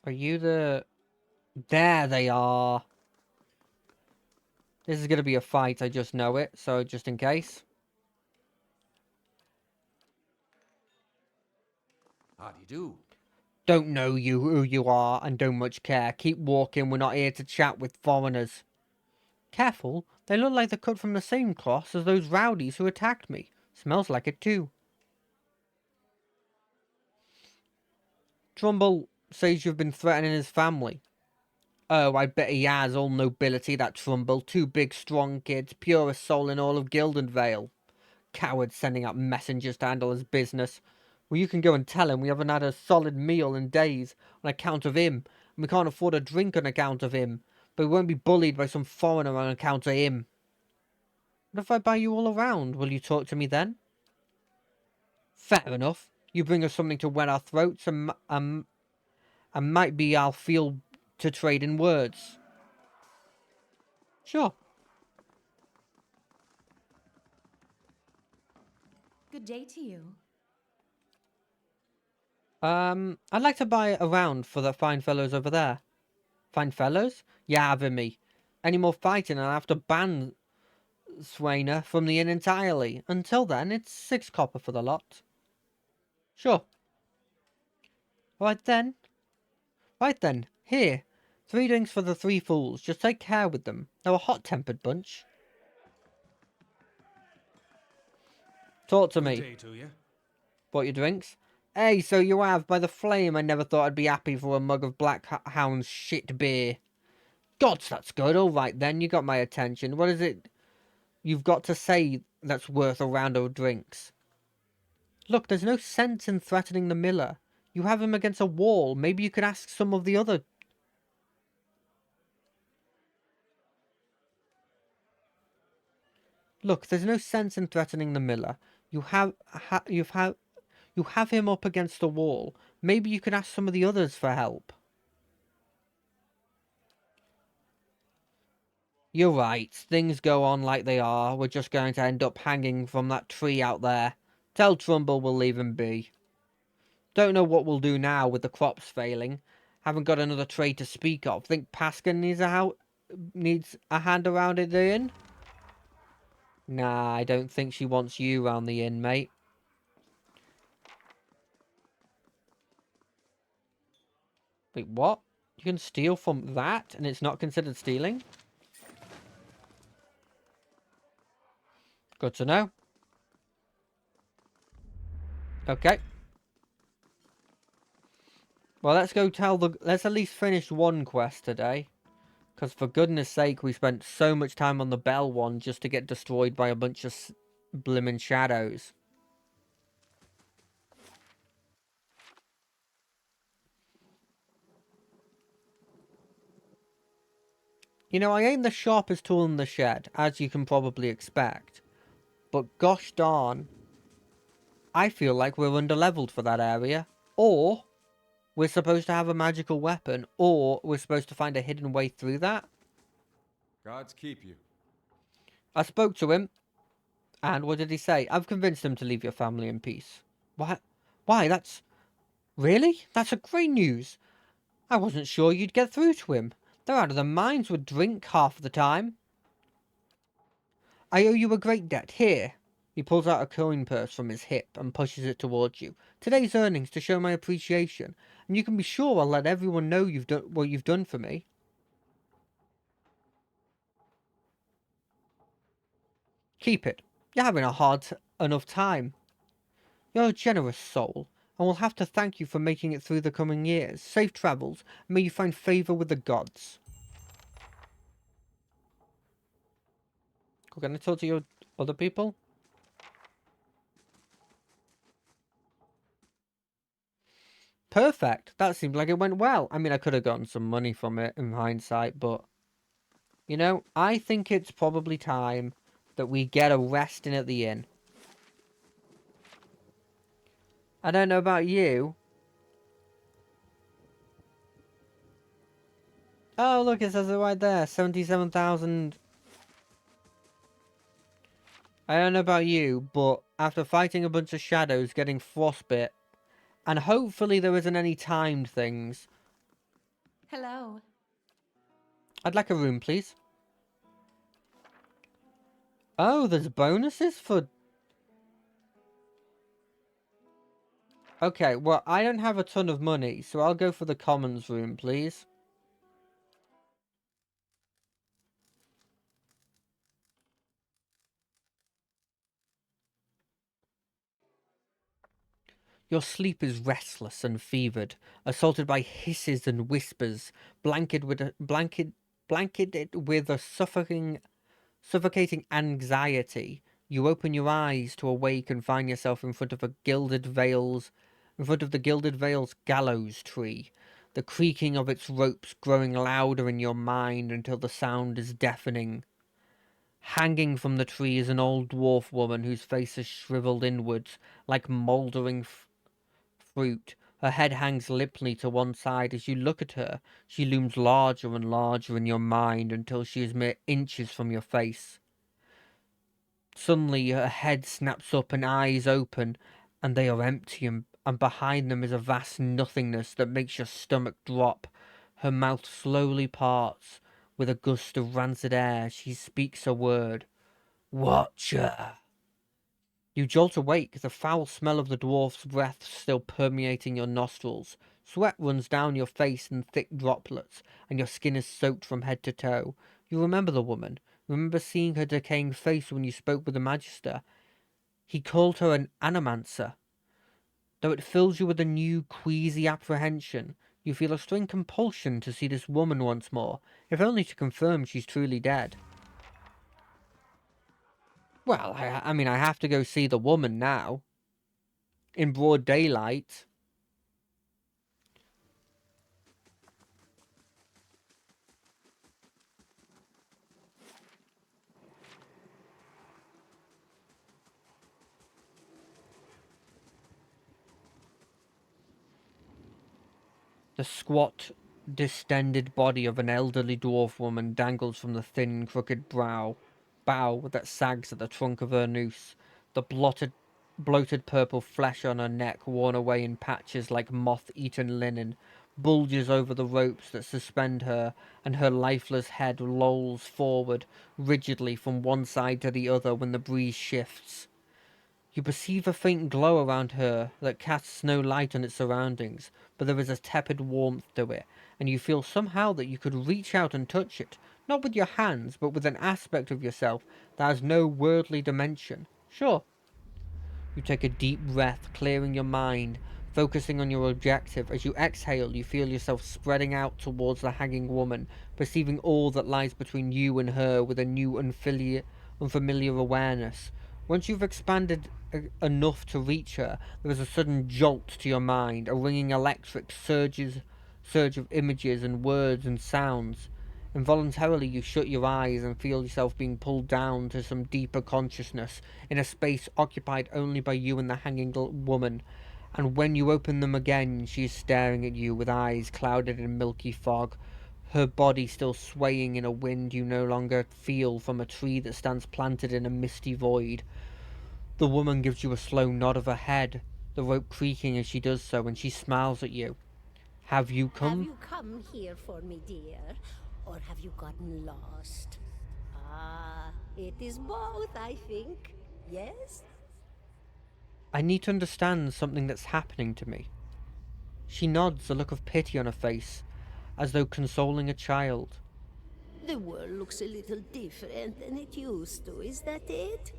Are you the... There they are. This is going to be a fight, I just know it. So, just in case. How do you do? Don't know you who you are and don't much care. Keep walking, we're not here to chat with foreigners. Careful, they look like they're cut from the same cloth as those rowdies who attacked me. Smells like it too. Trumbull says you've been threatening his family. Oh, I bet he has, all nobility, that Trumbull. Two big, strong kids, purest soul in all of Gildenvale. Coward sending out messengers to handle his business. Well, you can go and tell him we haven't had a solid meal in days on account of him, and we can't afford a drink on account of him, but we won't be bullied by some foreigner on account of him. What if I buy you all around? Will you talk to me then? Fair enough. You bring us something to wet our throats, and might be I'll feel to trade in words. Sure. Good day to you. I'd like to buy a round for the fine fellows over there. Fine fellows? Yeah, having me. Any more fighting and I'll have to ban Swainer from the inn entirely. Until then, it's 6 copper for the lot. Sure. Right then. Right then. Here. 3 drinks for the 3 fools. Just take care with them. They're a hot-tempered bunch. Talk to me. Good day to you. Bought your drinks? Hey, so you have. By the flame, I never thought I'd be happy for a mug of Black Hound's shit beer. Gods, that's good. All right, then. You got my attention. What is it you've got to say that's worth a round of drinks? Look, there's no sense in threatening the miller. You have him against a wall. Maybe you could ask some of the other... Look, there's no sense in threatening the miller. You have him up against the wall. Maybe you could ask some of the others for help. You're right. Things go on like they are. We're just going to end up hanging from that tree out there. Tell Trumbull we'll leave him be. Don't know what we'll do now with the crops failing. Haven't got another trade to speak of. Think Paskin needs a hand around the inn? Nah, I don't think she wants you round the inn, mate. Wait, what? You can steal from that and it's not considered stealing? Good to know. Okay. Well, let's go let's at least finish one quest today. Because for goodness sake, we spent so much time on the Bell one just to get destroyed by a bunch of blimmin' shadows. You know, I ain't the sharpest tool in the shed, as you can probably expect. But gosh darn, I feel like we're underleveled for that area. Or we're supposed to have a magical weapon, or we're supposed to find a hidden way through that. Gods keep you. I spoke to him, and what did he say? I've convinced him to leave your family in peace. What? Why, that's... Really? That's a great news. I wasn't sure you'd get through to him. They're out of their minds with drink half the time. I owe you a great debt. Here. He pulls out a coin purse from his hip and pushes it towards you. Today's earnings to show my appreciation, and you can be sure I'll let everyone know what you've done for me. Keep it. You're having a hard enough time. You're a generous soul, and we'll have to thank you for making it through the coming years. Safe travels, and may you find favour with the gods. Can I talk to your other people? Perfect. That seemed like it went well. I mean, I could have gotten some money from it in hindsight, but, you know, I think it's probably time that we get a rest in at the inn. I don't know about you. Oh, look, it says it right there. 77,000. I don't know about you, but after fighting a bunch of shadows, getting frostbite, and hopefully there isn't any timed things, Hello. I'd like a room, please. Oh, there's bonuses for... Okay, well, I don't have a ton of money, so I'll go for the commons room, please. Your sleep is restless and fevered, assaulted by hisses and whispers, blanketed with a suffocating anxiety. You open your eyes to awake and find yourself in front of the Gilded Veil's gallows tree, the creaking of its ropes growing louder in your mind until the sound is deafening. Hanging from the tree is an old dwarf woman whose face is shriveled inwards like mouldering fruit. Her head hangs limply to one side. As you look at her, she looms larger and larger in your mind until she is mere inches from your face. Suddenly her head snaps up and eyes open, and they are empty, and behind them is a vast nothingness that makes your stomach drop. Her mouth slowly parts. With a gust of rancid air, she speaks a word. Watcher. You jolt awake, the foul smell of the dwarf's breath still permeating your nostrils. Sweat runs down your face in thick droplets, and your skin is soaked from head to toe. You remember the woman. Remember seeing her decaying face when you spoke with the Magister. He called her an animancer. Though it fills you with a new, queasy apprehension, you feel a strange compulsion to see this woman once more, if only to confirm she's truly dead. Well, I mean, I have to go see the woman now. In broad daylight. The squat, distended body of an elderly dwarf woman dangles from the thin, crooked bough that sags at the trunk of her noose. The bloated purple flesh on her neck, worn away in patches like moth-eaten linen, bulges over the ropes that suspend her, and her lifeless head lolls forward rigidly from one side to the other when the breeze shifts. You perceive a faint glow around her that casts no light on its surroundings, but there is a tepid warmth to it, and you feel somehow that you could reach out and touch it, not with your hands, but with an aspect of yourself that has no worldly dimension. Sure. You take a deep breath, clearing your mind, focusing on your objective. As you exhale, you feel yourself spreading out towards the hanging woman, perceiving all that lies between you and her with a new unfamiliar awareness. Once you've expanded enough to reach her, there is a sudden jolt to your mind, a ringing electric surge of images and words and sounds. Involuntarily, you shut your eyes and feel yourself being pulled down to some deeper consciousness in a space occupied only by you and the hanging woman. And when you open them again, she is staring at you with eyes clouded in milky fog, her body still swaying in a wind you no longer feel from a tree that stands planted in a misty void. The woman gives you a slow nod of her head, the rope creaking as she does so, and she smiles at you. Have you Have come? you come here for me, dear? Or have you gotten lost? Ah, it is both, I think. Yes? I need to understand something that's happening to me. She nods, a look of pity on her face, as though consoling a child. The world looks a little different than it used to, is that it?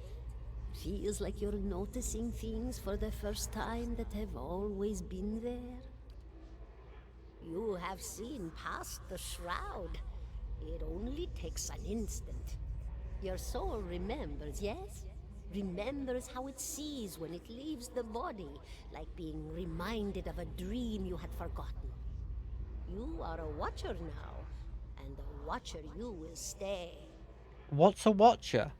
Feels like you're noticing things for the first time that have always been there. You have seen past the shroud. It only takes an instant. Your soul remembers, yes? remembers how it sees when it leaves the body, like being reminded of a dream you had forgotten. You are a watcher now, and a watcher you will stay. What's a watcher?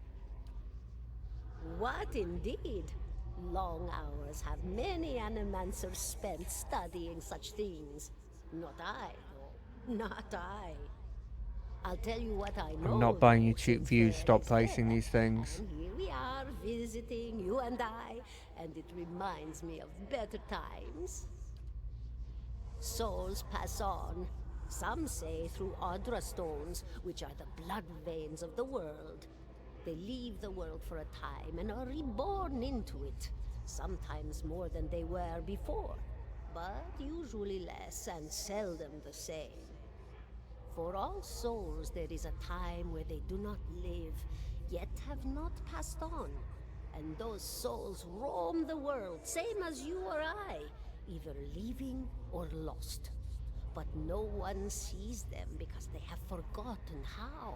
What indeed? Long hours have many animancers spent studying such things. Not I, though. Not I. I'll tell you what I know. I'm not buying though, YouTube since views. there Stop is placing there. these things. And here we are visiting, you and I, and it reminds me of better times. Souls pass on. Some say through Audra stones, which are the blood veins of the world. They leave the world for a time and are reborn into it, sometimes more than they were before, but usually less and seldom the same. For all souls there is a time where they do not live, yet have not passed on, and those souls roam the world, same as you or I, either living or lost. But no one sees them because they have forgotten how.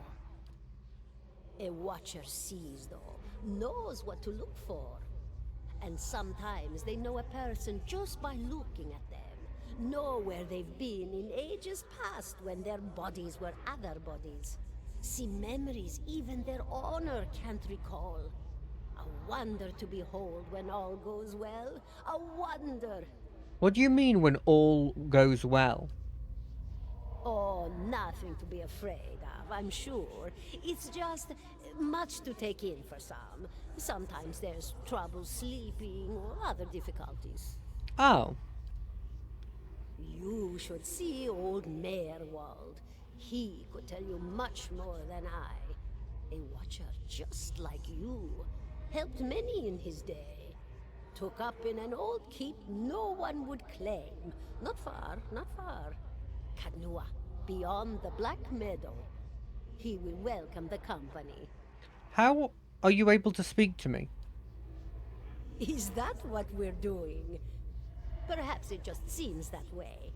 A watcher sees, though, knows what to look for. And sometimes they know a person just by looking at them, know where they've been in ages past when their bodies were other bodies. See memories even their owner can't recall. A wonder to behold when all goes well. A wonder! What do you mean when all goes well? Oh, nothing to be afraid of, I'm sure. It's just much to take in for some. Sometimes there's trouble sleeping or other difficulties. Oh. You should see old Merwald. He could tell you much more than I. A watcher just like you. Helped many in his day. Took up in an old keep no one would claim. Not far, not far. Kadnua, beyond the Black Meadow. He will welcome the company. How are you able to speak to me? Is that what we're doing? Perhaps it just seems that way.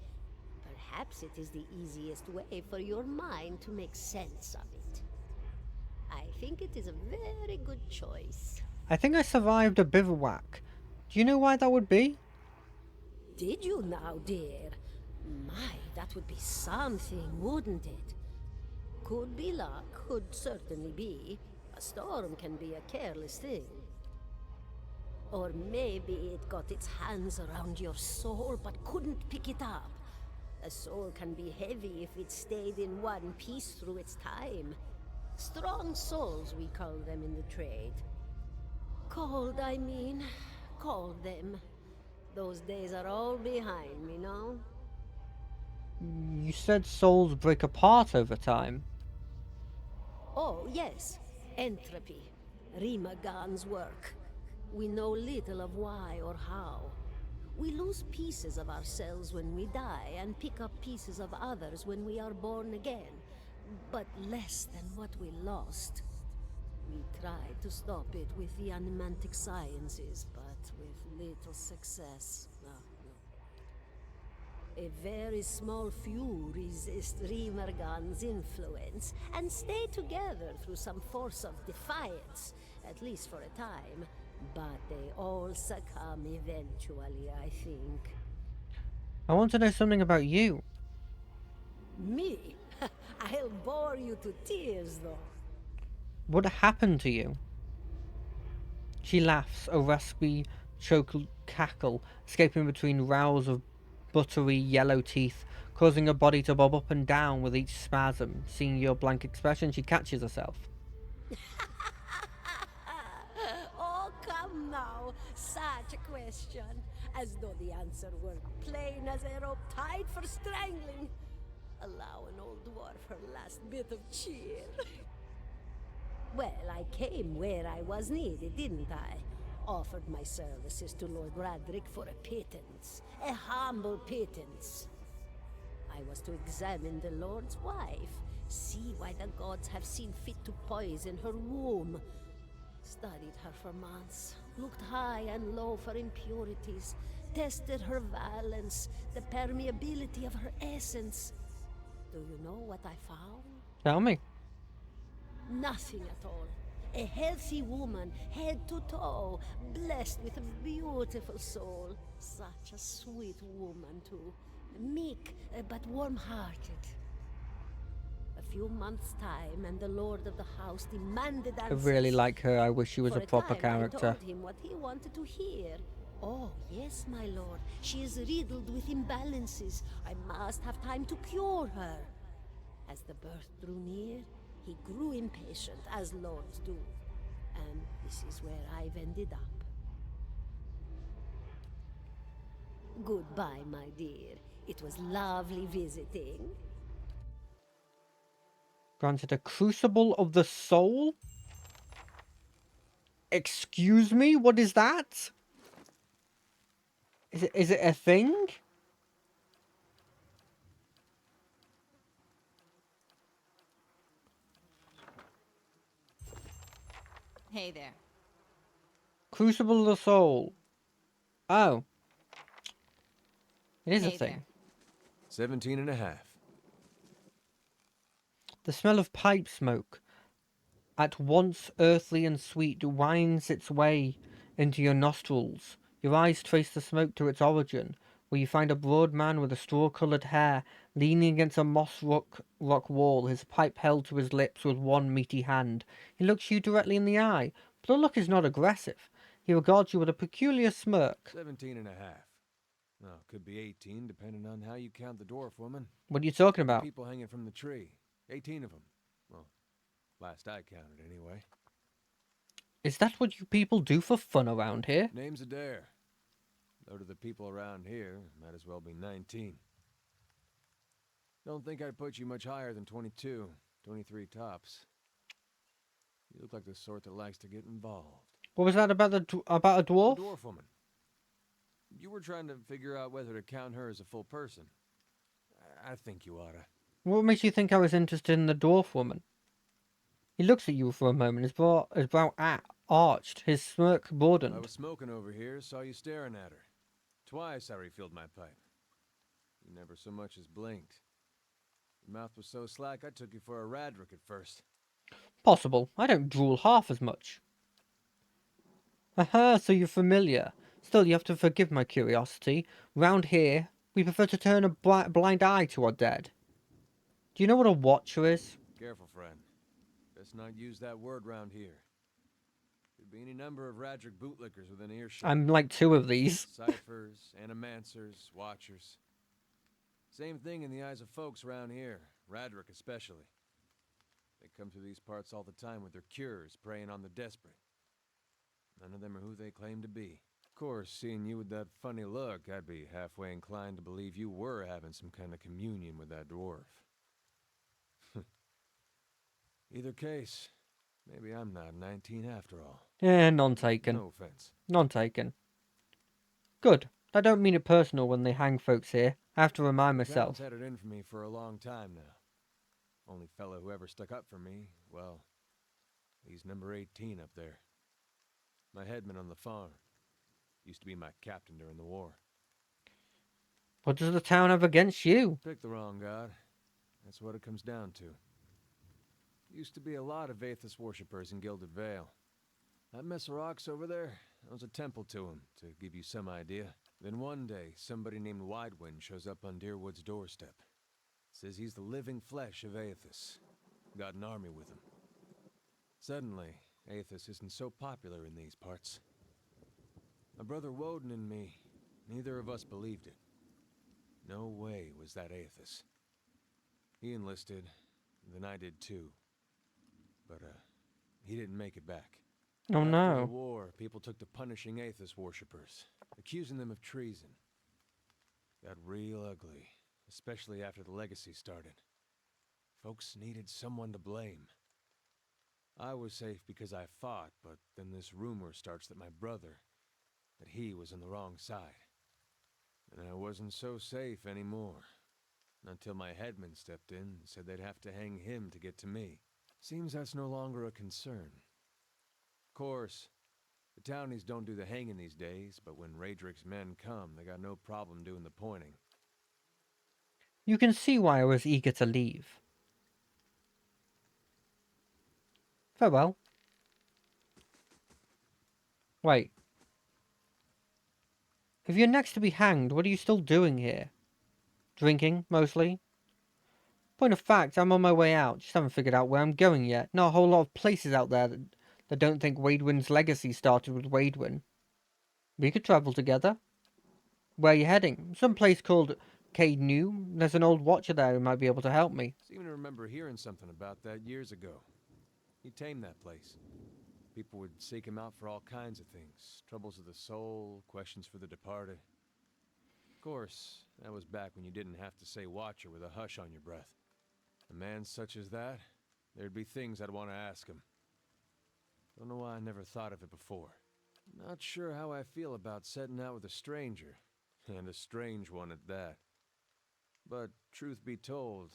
Perhaps it is the easiest way for your mind to make sense of it. I think it is a very good choice. I think I survived a bivouac. Do you know why that would be? Did you now, dear? My, that would be something, wouldn't it? Could be luck, could certainly be. A storm can be a careless thing. Or maybe it got its hands around your soul but couldn't pick it up. A soul can be heavy if it stayed in one piece through its time. Strong souls, we call them in the trade. Cold, I mean. Call them. Those days are all behind me, no? You said souls break apart over time. Oh, yes. Entropy. Rimagan's work. We know little of why or how. We lose pieces of ourselves when we die and pick up pieces of others when we are born again, but less than what we lost. We tried to stop it with the animantic sciences, but with little success. No. A very small few resist Rimergan's influence and stay together through some force of defiance, at least for a time. But they all succumb eventually, I think. I want to know something about you. Me? I'll bore you to tears, though. What happened to you? She laughs, a raspy, choked cackle escaping between rows of buttery yellow teeth, causing her body to bob up and down with each spasm. Seeing your blank expression, she catches herself. Oh, come now. Such a question. As though the answer were plain as a rope tied for strangling. Allow an old dwarf her last bit of cheer. Well, I came where I was needed, didn't I? Offered my services to Lord Radric for a pittance. A humble pittance. I was to examine the Lord's wife, see why the gods have seen fit to poison her womb. Studied her for months, looked high and low for impurities, tested her valence, the permeability of her essence. Do you know what I found? Tell me. Nothing at all. A healthy woman, head to toe, blessed with a beautiful soul. Such a sweet woman, too. Meek, but warm-hearted. A few months' time, and the lord of the house demanded I answers. really like her. I wish she was For a a proper time, I character. told him what he wanted to hear. Oh, yes, my lord. She is riddled with imbalances. I must have time to cure her. As the birth drew near, he grew impatient, as lords do. And this is where I've ended up. Goodbye, my dear. It was lovely visiting. Granted a crucible of the soul? Excuse me? What is that? Is it a thing? Hey there. Crucible of the soul. Oh, it is a Hey there. thing. 17 and a half. The smell of pipe smoke, at once earthly and sweet, winds its way into your nostrils. Your eyes trace the smoke to its origin, where you find a broad man with a straw-coloured hair, leaning against a moss rock wall, his pipe held to his lips with one meaty hand. He looks you directly in the eye, but the look is not aggressive. He regards you with a peculiar smirk. 17 and a half. Well, could be 18, depending on how you count the dwarf woman. What are you talking And the about? people hanging from the tree. 18 of them. Well, last I counted, anyway. Is that what you people do for fun around here? Name's Adair. Though to the people around here, might as well be 19. Don't think I'd put you much higher than 22, 23 tops. You look like the sort that likes to get involved. What was that about about a The dwarf? dwarf woman. You were trying to figure out whether to count her as a full person. I think you oughta. What makes you think I was interested in the dwarf woman? He looks at you for a moment, his brow arched, his smirk I broadened. was smoking over here, saw you staring at her. Twice I refilled my pipe. You never so much as blinked. Your mouth was so slack I took you for a Radrick at first. Possible. I don't drool half as much. Aha, so you're familiar. Still, you have to forgive my curiosity. Round here, we prefer to turn a blind eye to our dead. Do you know what a watcher is? Careful, friend. Best not use that word round here. Could be any number of Radrick bootlickers within earshot. I'm like two of these. Ciphers, animancers, watchers. Same thing in the eyes of folks around here, Radrick especially. They come through these parts all the time with their cures, preying on the desperate. None of them are who they claim to be. Of course, seeing you with that funny look, I'd be halfway inclined to believe you were having some kind of communion with that dwarf. Either case, maybe I'm not 19 after all. Yeah, none taken. No offense. None taken. Good. I don't mean it personal when they hang folks here. I have to remind The myself. town's had it in for me for a long time now. Only fellow who ever stuck up for me, well, he's number 18 up there. My headman on the farm. Used to be my captain during the war. What does the town have against you? Pick the wrong god. That's what it comes down to. Used to be a lot of Aethys worshippers in Gilded Vale. That mess of rocks over there, that was a temple to him, to give you some idea. Then one day, somebody named Widewind shows up on Deerwood's doorstep. Says he's the living flesh of Aethys. Got an army with him. Suddenly, Aethys isn't so popular in these parts. My brother Woden and me, neither of us believed it. No way was that Aethys. He enlisted, then I did too. But, he didn't make it back. Oh After the no. war, people took to punishing Aethys worshippers, accusing them of treason. Got real ugly, especially after the legacy started. Folks needed someone to blame. I was safe because I fought, but then this rumor starts that my brother, that he was on the wrong side. And I wasn't so safe anymore. Until my headman stepped in and said they'd have to hang him to get to me. Seems that's no longer a concern. Of course, the townies don't do the hanging these days, but when Radrick's men come, they got no problem doing the pointing. You can see why I was eager to leave. Farewell. Wait. If you're next to be hanged, what are you still doing here? Drinking, mostly? Point of fact, I'm on my way out. Just haven't figured out where I'm going yet. Not a whole lot of places out there that don't think Wadewin's legacy started with Wadewin. We could travel together. Where are you heading? Some place called Cade New. There's an old watcher there who might be able to help me. Seem to remember hearing something about that years ago. He tamed that place. People would seek him out for all kinds of things. Troubles of the soul, questions for the departed. Of course, that was back when you didn't have to say watcher with a hush on your breath. A man such as that, there'd be things I'd want to ask him. Don't know why I never thought of it before. Not sure how I feel about setting out with a stranger, and a strange one at that. But truth be told,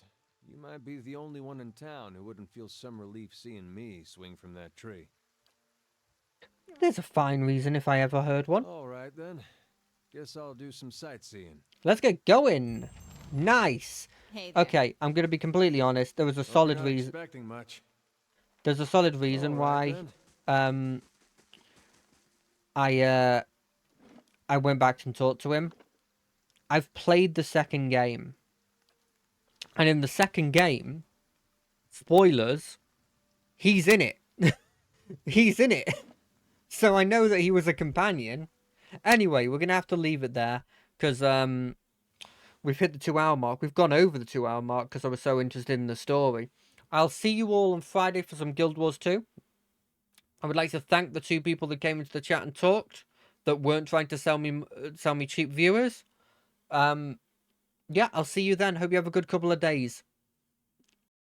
you might be the only one in town who wouldn't feel some relief seeing me swing from that tree. There's a fine reason if I ever heard one. All right then. Guess I'll do some sightseeing. Let's get going. Nice. Hey there. Okay, I'm gonna be completely honest. There was a solid Hope you're not reason. expecting much. There's a solid reason All right, why I went back and talked to him. I've played the second game. And in the second game, spoilers, he's in it. He's in it. So I know that he was a companion. Anyway, we're going to have to leave it there. Because we've hit the 2-hour mark. We've gone over the 2-hour mark because I was so interested in the story. I'll see you all on Friday for some Guild Wars 2. I would like to thank the 2 people that came into the chat and talked. That weren't trying to sell me cheap viewers. Yeah, I'll see you then. Hope you have a good couple of days.